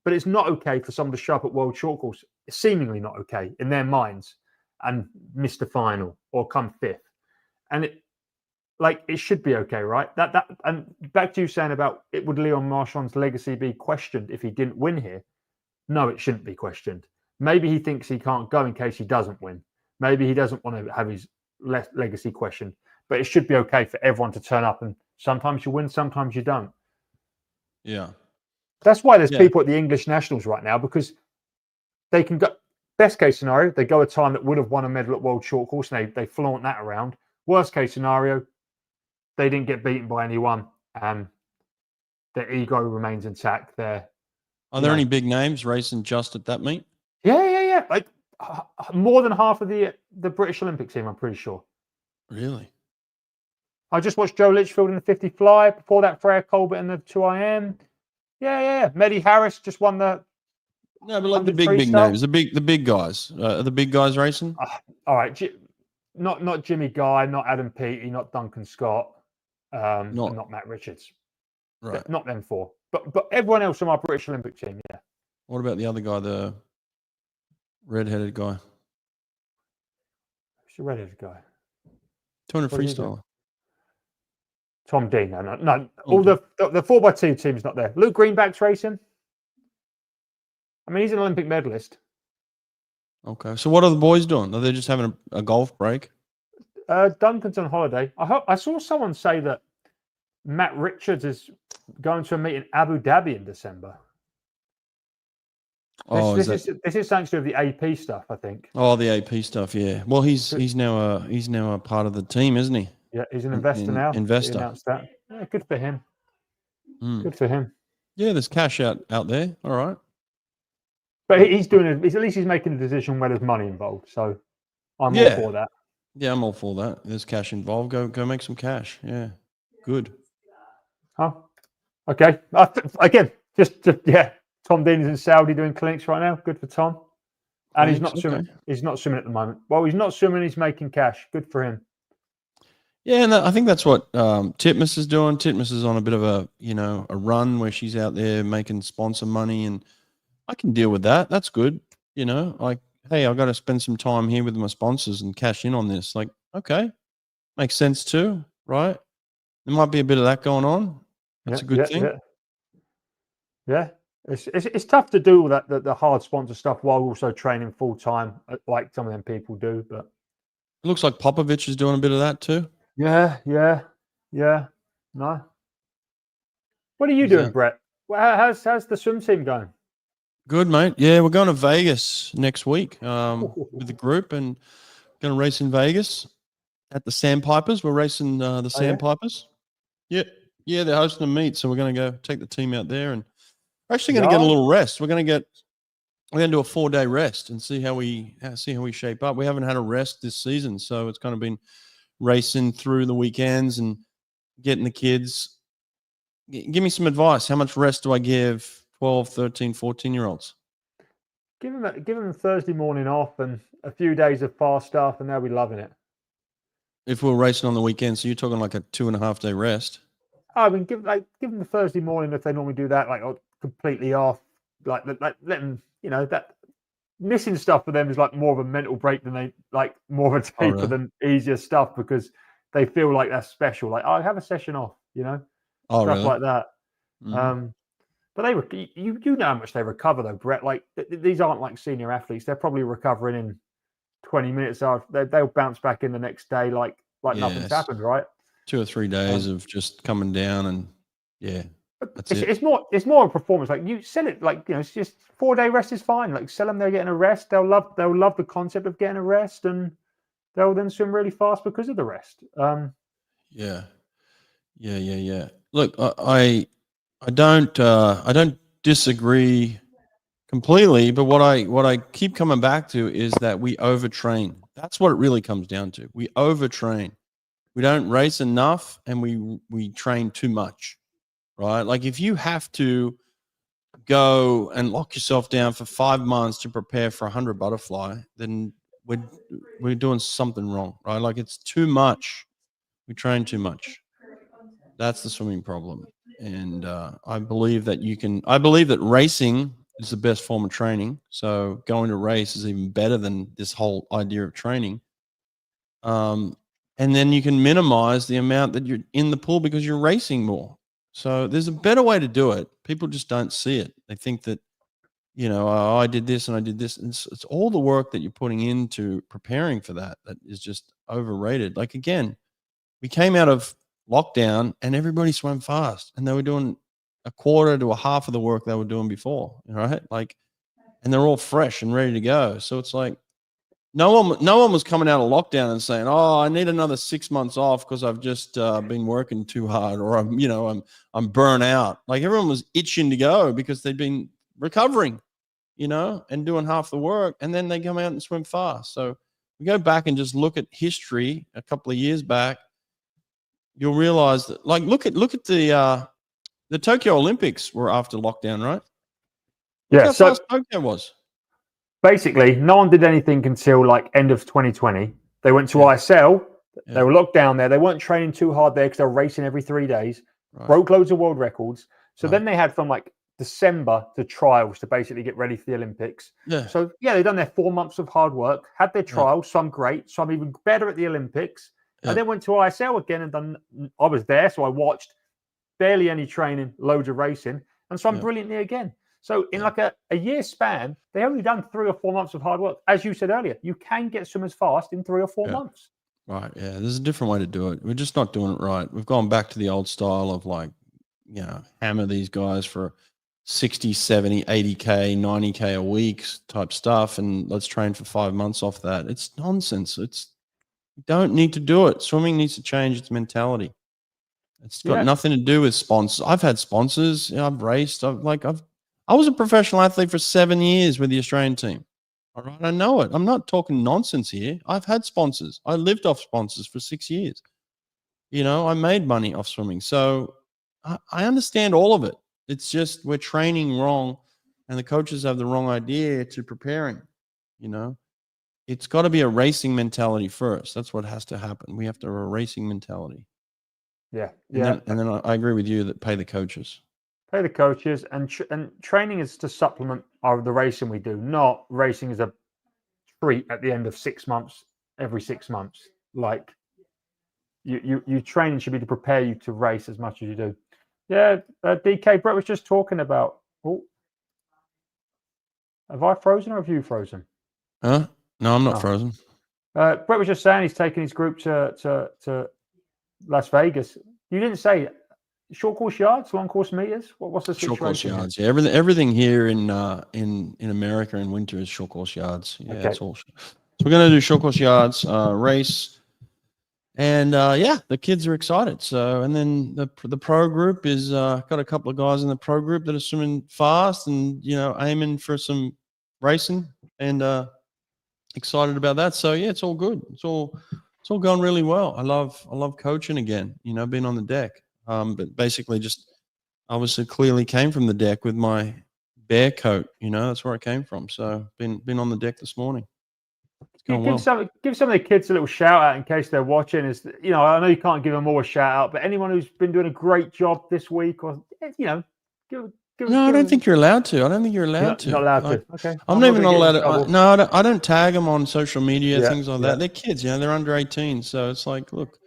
But it's not okay for someone to show up at World Short Course, seemingly not okay in their minds, and miss the final or come fifth. And it should be okay, right? And back to you saying about would Leon Marchand's legacy be questioned if he didn't win here? No, it shouldn't be questioned. Maybe he thinks he can't go in case he doesn't win. Maybe he doesn't want to have his legacy questioned. But it should be okay for everyone to turn up, and sometimes you win, sometimes you don't. Yeah. That's why there's people at the English Nationals right now, because they can go. Best case scenario, they go a time that would have won a medal at World Short Course, and they flaunt that around. Worst case scenario, they didn't get beaten by anyone, and their ego remains intact. Are there any big names racing just at that meet? Yeah. Like more than half of the British Olympic team, I'm pretty sure. Really? I just watched Joe Litchfield in the 50 fly. Before that, Freya Colbert in the 2IM. Yeah. Mehdi Harris just won the. No, but like the big names, the big guys. Are the big guys racing? All right, not Jimmy Guy, not Adam Peaty, not Duncan Scott, and not Matt Richards. Right. Not them four, but everyone else from our British Olympic team. Yeah. What about the other guy, the red-headed guy? Who's the red-headed guy? 200 freestyler. Tom Dean. No. All the 4x2 team's not there. Luke Greenback's racing. I mean, he's an Olympic medalist. Okay. So what are the boys doing? Are they just having a golf break? Duncan's on holiday. I saw someone say that Matt Richards is going to a meet in Abu Dhabi in December. This is thanks to the AP stuff, I think. Oh, the AP stuff, yeah. Well, he's now a part of the team, isn't he? Yeah, he's an investor now. Investor. He announced that. Yeah, good for him. Good for him. Yeah, there's cash out there. All right. But he's doing it. At least he's making a decision where there's money involved. So I'm all for that. Yeah, I'm all for that. There's cash involved. Go make some cash. Yeah, good. Huh? Okay. Again, just Tom Dean is in Saudi doing clinics right now. Good for Tom. And he's not swimming. He's not swimming at the moment. Well, he's not swimming. He's making cash. Good for him. Yeah, and I think that's what Titmus is doing. Titmus is on a bit of a run where she's out there making sponsor money, and I can deal with that. That's good. Like, hey, I've got to spend some time here with my sponsors and cash in on this. Like, okay, makes sense too, right? There might be a bit of that going on. That's a good thing. Yeah. It's tough to do all that the hard sponsor stuff while also training full time, like some of them people do. But it looks like Popovich is doing a bit of that too. Yeah. No. What are you doing, Brett? How's the swim team going? Good, mate. Yeah, we're going to Vegas next week with the group, and going to race in Vegas at the Sandpipers. We're racing the Sandpipers. Yeah, they're hosting a meet, so we're going to go take the team out there, and we're actually going to get a little rest. We're going to do a 4-day rest and see how we shape up. We haven't had a rest this season, so it's kind of been racing through the weekends and getting the kids. Give me some advice. How much rest do I give 12, 13, 14-year-olds? Give them a Thursday morning off and a few days of fast stuff, and they'll be loving it. If we're racing on the weekend, so you're talking like a 2.5-day rest. I mean, give them the Thursday morning if they normally do that, like completely off, like let them, that missing stuff for them is like more of a mental break than they like more of a Oh, taper really? than easier stuff because they feel like that's special. Like, I have a session off, Oh, stuff really? like that. Mhm. But you know how much they recover though, Brett. Like these aren't like senior athletes; they're probably recovering in 20 minutes. They'll bounce back in the next day like nothing's Yes. happened, right? 2 or 3 days Um, of just coming down and yeah, that's it's, it. it's more a performance. Like you sell it, like it's just 4-day rest is fine. Like sell them, they're getting a rest. They'll love the concept of getting a rest, and they'll then swim really fast because of the rest. Yeah. Yeah. Look, I don't disagree completely, but what I keep coming back to is that we overtrain. That's what it really comes down to. We overtrain. We don't race enough and we train too much, right? Like if you have to go and lock yourself down for 5 months to prepare for 100 butterfly, then we're doing something wrong, right? Like it's too much. We train too much. That's the swimming problem. And I believe that racing is the best form of training. So going to race is even better than this whole idea of training. And then you can minimize the amount that you're in the pool because you're racing more. So there's a better way to do it. People just don't see it. They think that, oh, I did this and I did this. And it's all the work that you're putting into preparing for that is just overrated. Like, again, we came out of lockdown and everybody swam fast and they were doing a quarter to a half of the work they were doing before, right? Like, and they're all fresh and ready to go. So it's like no one was coming out of lockdown and saying, "Oh, I need another 6 months off because I've just been working too hard, or I'm burnt out." Like everyone was itching to go because they'd been recovering, and doing half the work, and then they come out and swim fast. So we go back and just look at history a couple of years back. You'll realize that, like, look at the Tokyo Olympics were after lockdown, right? Look yeah. how So fast Tokyo was. basically, no one did anything until like end of 2020. They went to Yeah, ISL. They yeah, were locked down there. They weren't training too hard there because they were racing every 3 days. right, Broke loads of world records. So right. then they had from like December to trials to basically get ready for the Olympics. Yeah, So yeah, they've done their 4 months of hard work, had their yeah, trials, some great, some even better at the Olympics, yeah, and then went to ISL again and done. I was there, so I watched barely any training, loads of racing, and swam yeah, brilliantly again. So in yeah. like a year span, they only done 3 or 4 months of hard work. As you said earlier, you can get swimmers fast in 3 or 4 Yeah. months. Right. Yeah. There's a different way to do it. We're just not doing it right. We've gone back to the old style of like, hammer these guys for 60, 70, 80K, 90K a week type stuff. And let's train for 5 months off that. It's nonsense. You don't need to do it. Swimming needs to change its mentality. It's got Yeah. nothing to do with sponsors. I've had sponsors. I've raced. I was a professional athlete for 7 years with the Australian team. All right, I know it. I'm not talking nonsense here. I've had sponsors. I lived off sponsors for 6 years. I made money off swimming. So I understand all of it. It's just we're training wrong, and the coaches have the wrong idea to preparing. You know, it's got to be a racing mentality first. That's what has to happen. We have to have a racing mentality. Yeah. And Yeah. then I agree with you that pay the coaches. Pay the coaches and training is to supplement the racing we do, not racing as a treat at the end of 6 months, every 6 months. Like you training should be to prepare you to race as much as you do. Yeah, DK Brett was just talking about. Oh, have I frozen or have you frozen? Huh? No, I'm not Oh. frozen. Brett was just saying he's taking his group to Las Vegas. You didn't say short course yards, long course meters. What's the Short course situation here? yards. Yeah, everything here in America in winter is short course yards. Yeah, Okay. it's all. So we're gonna do short course yards race, and the kids are excited. So and then the pro group is got a couple of guys in the pro group that are swimming fast and aiming for some racing and excited about that. So yeah, it's all good. It's all going really well. I love coaching again. Being on the deck. But basically just obviously clearly came from the deck with my bear coat. That's where I came from. So been on the deck this morning. Give some of the kids a little shout out in case they're watching. I know you can't give them all a shout out, but anyone who's been doing a great job this week, or No, I don't think you're allowed to. I don't think you're allowed to. Not allowed to. Okay. I'm not even allowed to. I don't tag them on social media, things like that. They're kids, they're under 18. So it's like, look,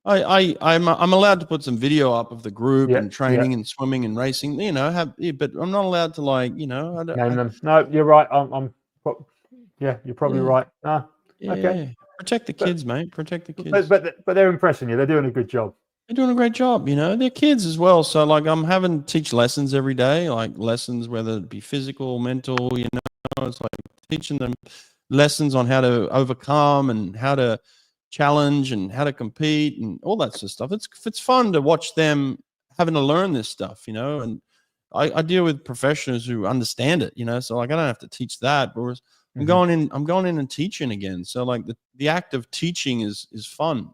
I'm allowed to put some video up of the group and training and swimming and racing, but I'm not allowed to name them. No, you're right. You're probably right. Okay. Protect the kids, mate. Protect the kids. But they're impressing you. They're doing a good job. They're doing a great job, They're kids as well. So like I'm having to teach lessons every day, like lessons, whether it be physical, mental, it's like teaching them lessons on how to overcome and how to challenge and how to compete and all that sort of stuff. It's fun to watch them having to learn this stuff, and I deal with professionals who understand it, so like I don't have to teach that, whereas I'm going in and teaching again. So like the act of teaching is fun,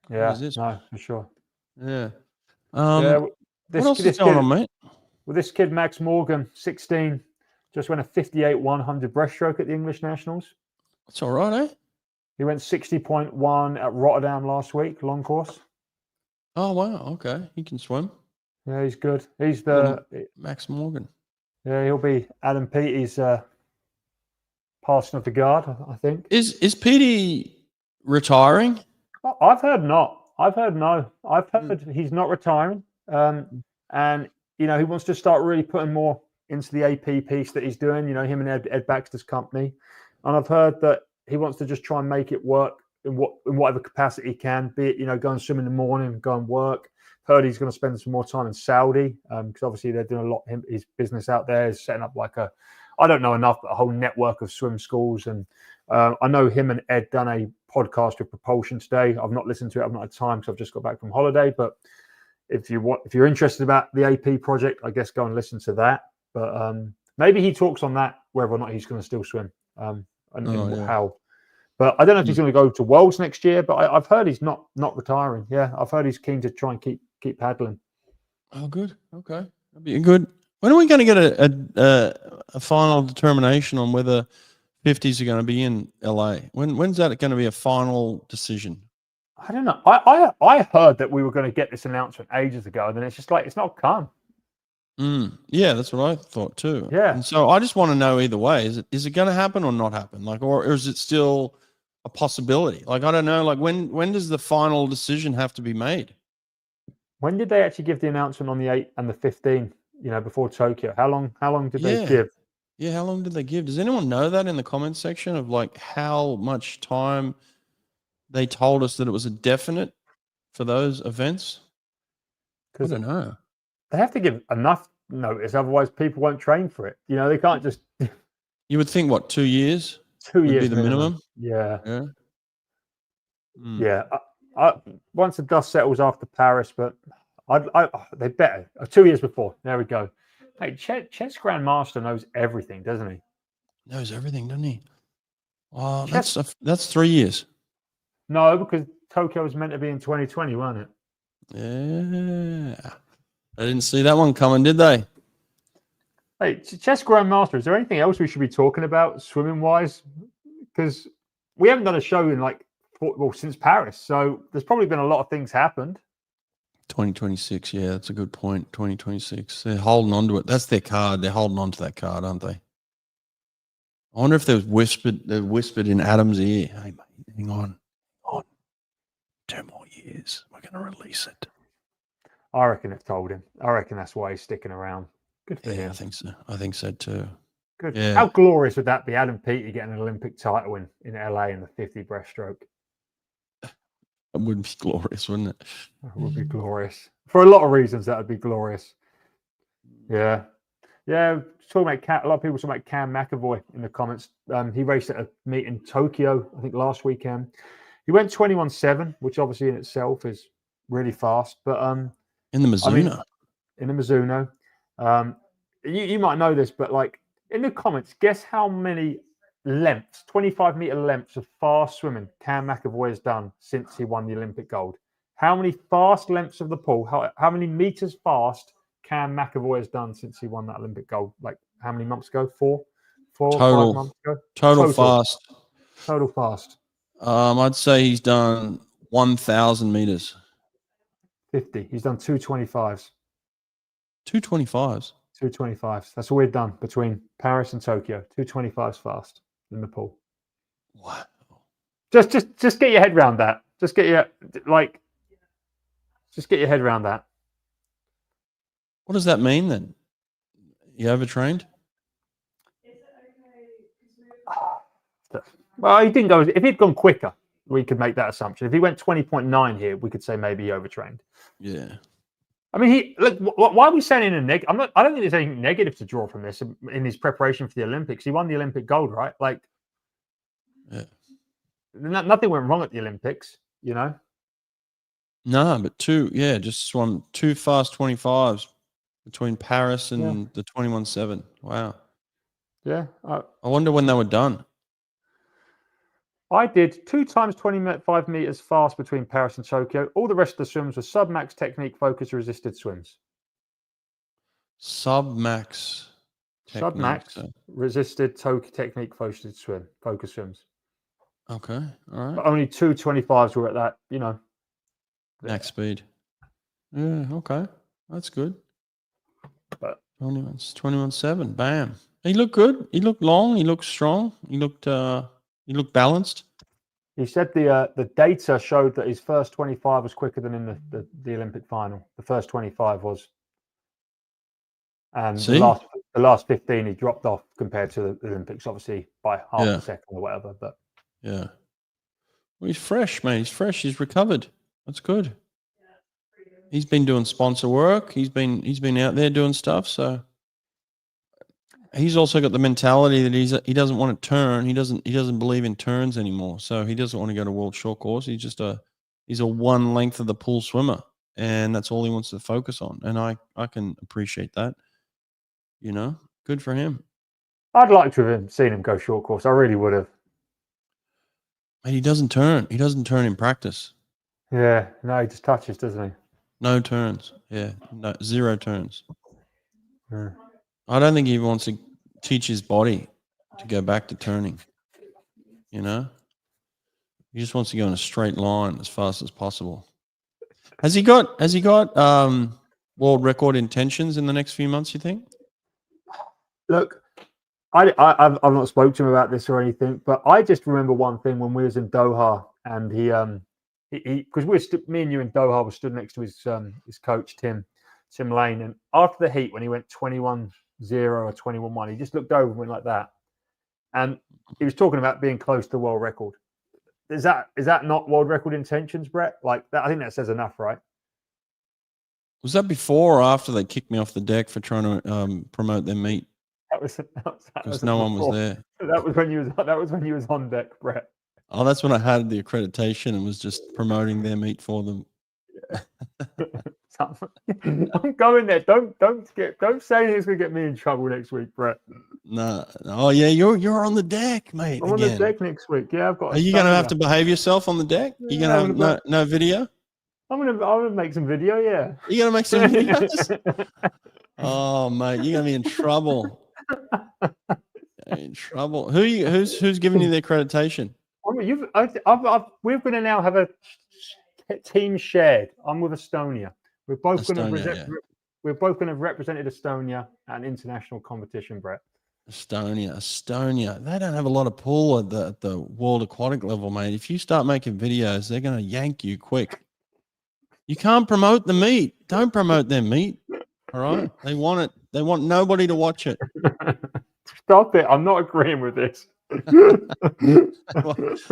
Yeah, no, for sure. Yeah. What else is going on, mate? Well, this kid, Max Morgan, 16, just went a 58-100 breaststroke at the English Nationals. That's all right, eh? He went 60.1 at Rotterdam last week, long course. Oh, wow. Okay. He can swim. Yeah, he's good. He's Max Morgan. Yeah, he'll be Adam Peaty's passing of the guard, I think. Is Petey retiring? I've heard not. I've heard no. I've heard he's not retiring. And, he wants to start really putting more into the AP piece that he's doing, him and Ed Baxter's company. And I've heard that he wants to just try and make it work in whatever capacity he can, be it, go and swim in the morning, go and work. Heard he's going to spend some more time in Saudi because obviously they're doing a lot. His business out there is setting up I don't know enough, but a whole network of swim schools. And I know him and Ed done a podcast with Propulsion today. I've not listened to it. I've not had time because I've just got back from holiday. But if you're interested about the AP project, I guess go and listen to that. But maybe he talks on that, whether or not he's going to still swim and how. But I don't know if he's going to go to Worlds next year. But I've heard he's not retiring. Yeah, I've heard he's keen to try and keep paddling. Oh, good. Okay, that'd be good. When are we going to get a final determination on whether 50s are going to be in LA? When's that going to be a final decision? I don't know. I heard that we were going to get this announcement ages ago, and then it's just like it's not come. Yeah, that's what I thought too. Yeah. And so I just want to know either way: is it going to happen or not happen? Like, or is it still a possibility? Like, I don't know. Like, when does the final decision have to be made? When did they actually give the announcement on the 8 and the 15? Before Tokyo. How long did they give? Yeah, how long did they give? Does anyone know that in the comments section of like how much time they told us that it was a definite for those events? I don't know. They have to give enough notice, otherwise people won't train for it. They can't just. You would think 2 years? 2 years would be the minimum. Yeah. Yeah. Yeah. Once the dust settles after Paris, but they better 2 years before. There we go. Hey, chess grandmaster knows everything, doesn't he? Knows everything, doesn't he? Oh, that's 3 years. No, because Tokyo was meant to be in 2020, wasn't it? Yeah. I didn't see that one coming, did they? Hey, chess grandmaster, is there anything else we should be talking about swimming wise? Because we haven't done a show in since Paris, so there's probably been a lot of things happened. 2026, yeah, that's a good point. 2026, they're holding on to it. That's their card. They're holding on to that card, aren't they? I wonder if they're whispered in Adam's ear. Hey, mate, hang on. 2 more years. We're going to release it. I reckon they've told him. I reckon that's why he's sticking around. Good for him. I think so. I think so too. Good. Yeah. How glorious would that be? Adam Peaty getting an Olympic title in LA in the 50 breaststroke. It would be glorious, wouldn't it? It would be glorious. For a lot of reasons, that would be glorious. Yeah. Yeah. Talking about a lot of people talking about Cam McAvoy in the comments. He raced at a meet in Tokyo, I think last weekend. He went 21.7, which obviously in itself is really fast. But in the Mizuno. In the Mizuno. You might know this, but in the comments, guess how many lengths, 25-meter lengths of fast swimming Cam McAvoy has done since he won the Olympic gold? How many fast lengths of the pool, how many meters fast Cam McAvoy has done since he won that Olympic gold? How many months ago? 4? 4 or 5 Total. months ago. Total fast. Total fast. I'd say he's done 1,000 meters. 50. He's done 225s. 225s. 225s. That's all we've done between Paris and Tokyo. 225s fast in the pool. Wow. Just get your head around that. Just get your head around that. What does that mean then? You overtrained? Well, he didn't go. If he'd gone quicker, we could make that assumption. If he went 20.9 here, we could say maybe he overtrained. Yeah. I mean, why are we saying in a negative? I don't think there's anything negative to draw from this in his preparation for the Olympics. He won the Olympic gold, right? Like, yeah. Nothing went wrong at the Olympics, you know? No, but just swum 2 fast 25s between Paris and the 21.7. Wow. Yeah. I wonder when they were done. I did 2 times 25 meters fast between Paris and Tokyo. All the rest of the swims were sub-max technique focused resisted swims. Sub-max resisted technique focused swims. Okay. All right. But only 2 25s were at that, max speed. Yeah, okay. That's good. But 21.7. Bam. He looked good. He looked long. He looked strong. He looked balanced. He said the data showed that his first 25 was quicker than in the Olympic final. The first 25 was. And the last 15 he dropped off compared to the Olympics, obviously by half a second or whatever. But yeah. Well, he's fresh, mate. He's fresh. He's recovered. That's good. He's been doing sponsor work. He's been out there doing stuff. So he's also got the mentality that he doesn't want to turn. He doesn't believe in turns anymore. So he doesn't want to go to World Short Course. He's a one length of the pool swimmer, and that's all he wants to focus on. And I can appreciate that. Good for him. I'd like to have seen him go short course. I really would have. And he doesn't turn. He doesn't turn in practice. Yeah, no, he just touches, doesn't he? No turns. Yeah, no, 0 turns. Yeah. I don't think he wants to teach his body to go back to turning. He just wants to go in a straight line as fast as possible. Has he got world record intentions in the next few months, you think? Look, I've not spoken to him about this or anything, but I just remember one thing when we was in Doha, and he because me and you in Doha were stood next to his coach Tim Lane, and after the heat when he went 21-0 or 21-1, he just looked over and went like that, and he was talking about being close to the world record. Is that not world record intentions, Brett? Like that, I think that says enough, right? Was that before or after they kicked me off the deck for trying to promote their meet? Because no one was there. That was when you was on deck, Brett. Oh, that's when I had the accreditation and was just promoting their meet for them. I'm going there. Don't say he's gonna get me in trouble next week, Brett. No. Oh yeah, you're on the deck, mate. I'm on the deck next week. Yeah, I've got. Are you gonna have to behave yourself on the deck? You gonna have no video? I'm gonna make some video. Yeah. You gonna make some videos? Oh mate, you're gonna be in trouble. In trouble. Who's giving you the accreditation? We're going to now have a team shared. I'm with Estonia. We're both going to have represented Estonia at an international competition, Brett. Estonia. They don't have a lot of pool at the world aquatic level, mate. If you start making videos, they're going to yank you quick. You can't promote the meet. Don't promote their meet. All right. They want it. They want nobody to watch it. Stop it. I'm not agreeing with this.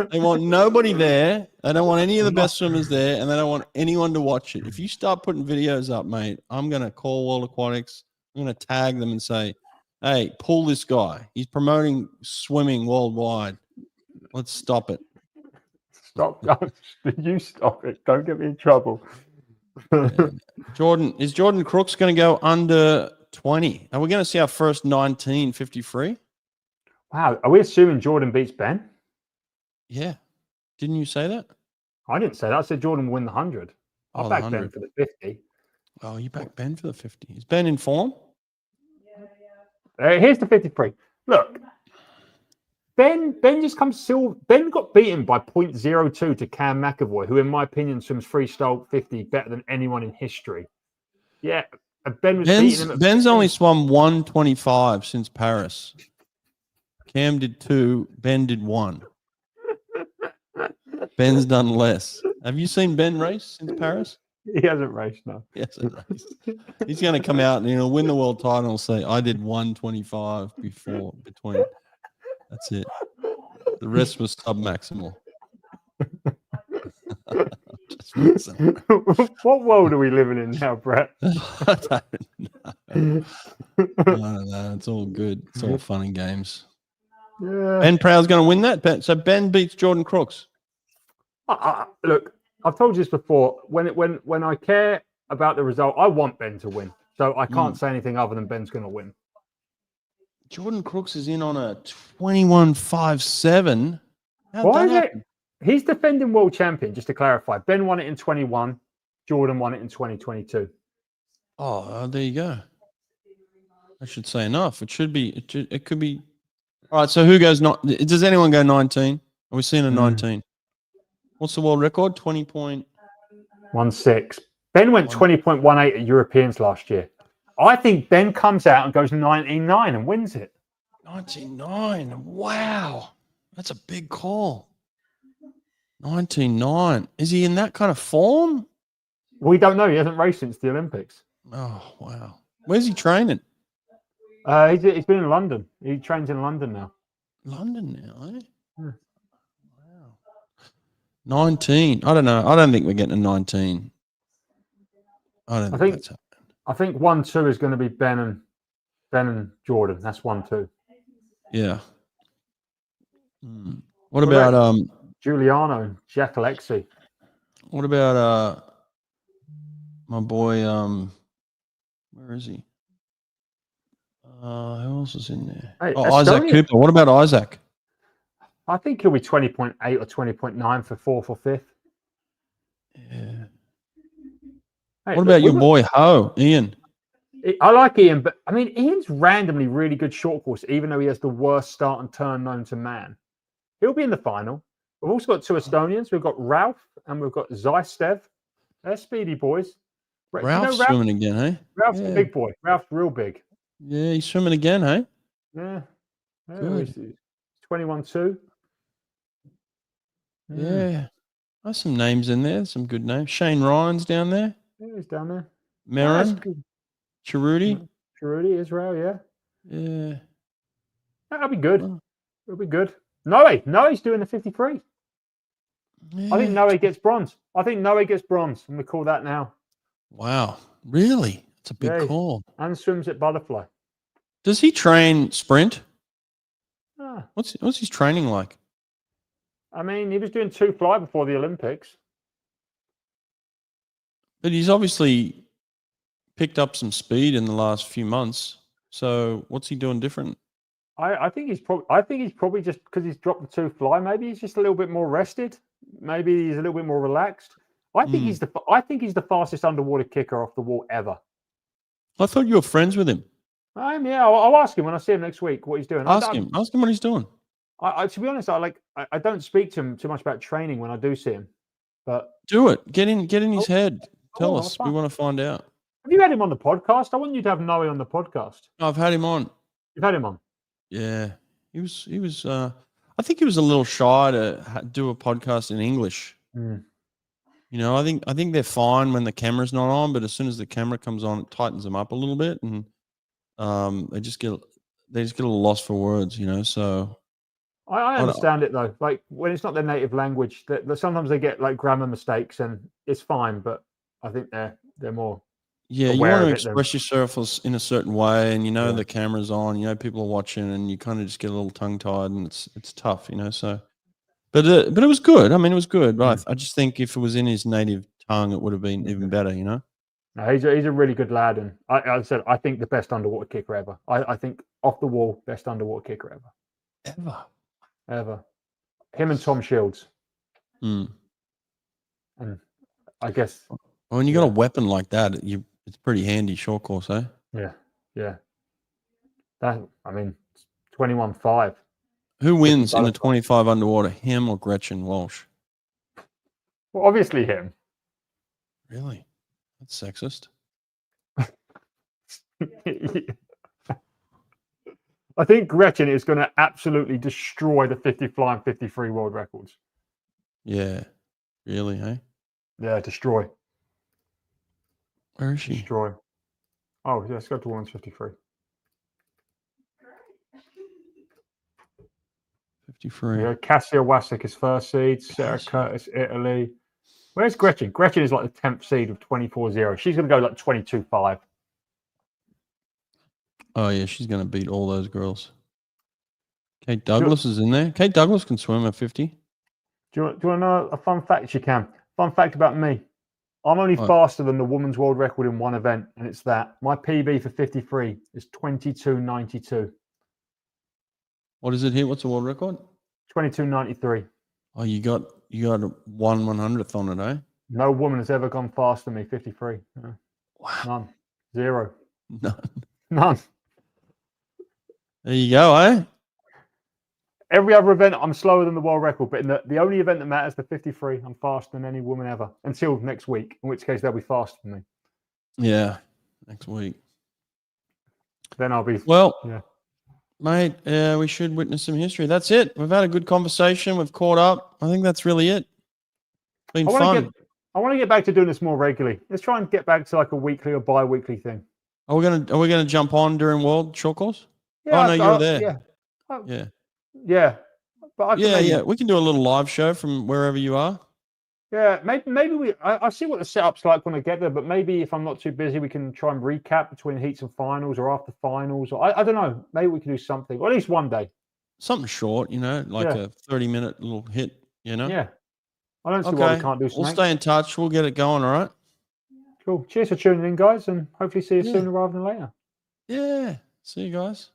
They want nobody there. They don't want any of the best swimmers there, and they don't want anyone to watch it. If you start putting videos up, mate, I'm going to call World Aquatics. I'm going to tag them and say, hey, pull this guy. He's promoting swimming worldwide. Let's stop it. Stop. You stop it. Don't get me in trouble. Is Jordan Crooks going to go under 20? Are we going to see our first 1953? Wow. Are we assuming Jordan beats Ben? Yeah. Didn't you say that? I didn't say that. I said Jordan will win the 100. I backed Ben for the 50. Oh, you backed Ben for the 50. Is Ben in form? Here's the 53. Look, Ben just comes silver. Ben got beaten by 0.02 to Cam McAvoy, who, in my opinion, swims freestyle 50 better than anyone in history. Yeah, Ben was beating him. Ben's only swum 125 since Paris. Cam did 2. Ben did 1. Ben's done less. Have you seen Ben race since Paris? He hasn't raced, no. He hasn't raced. He's going to come out and he'll win the world title and say, I did 125 between. That's it. The rest was sub-maximal. What world are we living in now, Brett? I don't know. It's all good. It's all fun and games. Yeah. Ben Prow's going to win that. So Ben beats Jordan Crooks. Look, I've told you this before. When I care about the result, I want Ben to win. So I can't say anything other than Ben's going to win. Jordan Crooks is in on a 21.57. Why is it? He's defending world champion, just to clarify. Ben won it in 21. Jordan won it in 2022. Oh, there you go. I should say enough. It should be. It could be. All right. So who goes not? Does anyone go 19? Are we seeing a 19? What's the world record? 20.16. Ben went 20.18 at Europeans last year. I think Ben comes out and goes 19.9 and wins it. 19.9. Wow. That's a big call. 19.9. Is he in that kind of form? We don't know. He hasn't raced since the Olympics. Oh, wow. Where's he training? He's been in London. He trains in London now. London now, eh? Wow. 19. I don't know. I don't think we're getting a 19. I think that's happening. I think 1-2 is going to be Ben and Jordan. That's 1-2. Yeah. What about Giuliano and Jack Alexi? What about my boy? Where is he? Who else is in there? Hey, Isaac Cooper. What about Isaac? I think he'll be 20.8 or 20.9 for 4th or 5th. Yeah. Hey, what about your boy Ho, Ian? I like Ian, but I mean, Ian's randomly really good short course, even though he has the worst start and turn known to man. He'll be in the final. We've also got 2 Estonians. We've got Ralph and we've got Zaistev. They're speedy boys. Ralph's swimming again, hey? Ralph's a big boy. Ralph's real big. Yeah, he's swimming again, hey? Yeah. Good. 21-2. Yeah. There's some names in there. Some good names. Shane Ryan's down there. Yeah, he's down there. Marin. Chiruti. Chiruti, Israel, yeah. Yeah. That'll be good. It'll be good. Noe's doing the 53. Yeah. I think Noe gets bronze. I'm going to call that now. Wow. Really? It's a big call. And swims at butterfly. Does he train sprint? Ah. What's his training like? I mean, he was doing 2 fly before the Olympics. But he's obviously picked up some speed in the last few months. So what's he doing different? I think he's probably just because he's dropped the 2 fly. Maybe he's just a little bit more rested. Maybe he's a little bit more relaxed. I think he's the fastest underwater kicker off the wall ever. I thought you were friends with him. Yeah, I'll ask him when I see him next week what he's doing. Ask him what he's doing. To be honest, I don't speak to him too much about training when I do see him. But do it. Get in his head. Tell us. We want to find out. Have you had him on the podcast? I want you to have Noe on the podcast. I've had him on. You've had him on. Yeah, he was. I think he was a little shy to do a podcast in English. Mm. You know, I think they're fine when the camera's not on, but as soon as the camera comes on, it tightens them up a little bit, and they just get a little lost for words. You know, so I understand it though. Like when it's not their native language, that sometimes they get like grammar mistakes, and it's fine. But I think they're more. Yeah, you want to express yourself in a certain way, and the camera's on, people are watching, and you kind of just get a little tongue tied, and it's tough, So, but it was good. I mean, it was good, but I just think if it was in his native tongue, it would have been even better, No, he's a really good lad, and I said I think the best underwater kicker ever. I think off the wall best underwater kicker ever. Him and Tom Shields. And I guess when you got a weapon like that, it's pretty handy short course, eh? Yeah. That 21.5. Who wins in the butterfly. 25 underwater, him or Gretchen Walsh? Well, obviously him. Really? That's sexist. I think Gretchen is going to absolutely destroy the 50 fly and 53 world records. Yeah. Really, hey? Yeah, destroy. Where is she? Destroy. Oh, yeah, let's go to women's 53. 53. Yeah, Cassia Wasik is first seed. Sarah Cassia. Curtis, Italy. Where's Gretchen? Gretchen is like the 10th seed of 24-0. She's going to go like 22-5. Oh, yeah, she's going to beat all those girls. Kate Douglas is in there. Kate Douglas can swim at 50. Do you want to know a fun fact? She can. Fun fact about me. I'm only faster than the women's world record in one event, and it's that. My PB for 53 is 22.92. What is it here? What's the world record? 22.93. Oh, you got a 1/100th on it, eh? No woman has ever gone faster than me, 53. No. Wow. None. Zero. None. None. There you go, eh? Every other event, I'm slower than the world record, but in the only event that matters, the 53, I'm faster than any woman ever until next week, in which case they'll be faster than me. Yeah, next week. Then I'll be... Well, yeah. Mate, we should witness some history. That's it. We've had a good conversation. We've caught up. I think that's really it. Been fun. I want to get back to doing this more regularly. Let's try and get back to like a weekly or bi-weekly thing. Are we gonna jump on during World Short Course? Yeah, oh no, you're there. Yeah. Yeah. Yeah. But We can do a little live show from wherever you are. Yeah, maybe I'll see what the setup's like when I get there, but maybe if I'm not too busy, we can try and recap between heats and finals or after finals. Or I don't know. Maybe we can do something, or at least one day. Something short, like a 30-minute little hit, Yeah. I don't see why we can't do something. We'll stay in touch. We'll get it going, all right? Cool. Cheers for tuning in, guys, and hopefully see you sooner rather than later. Yeah. See you guys.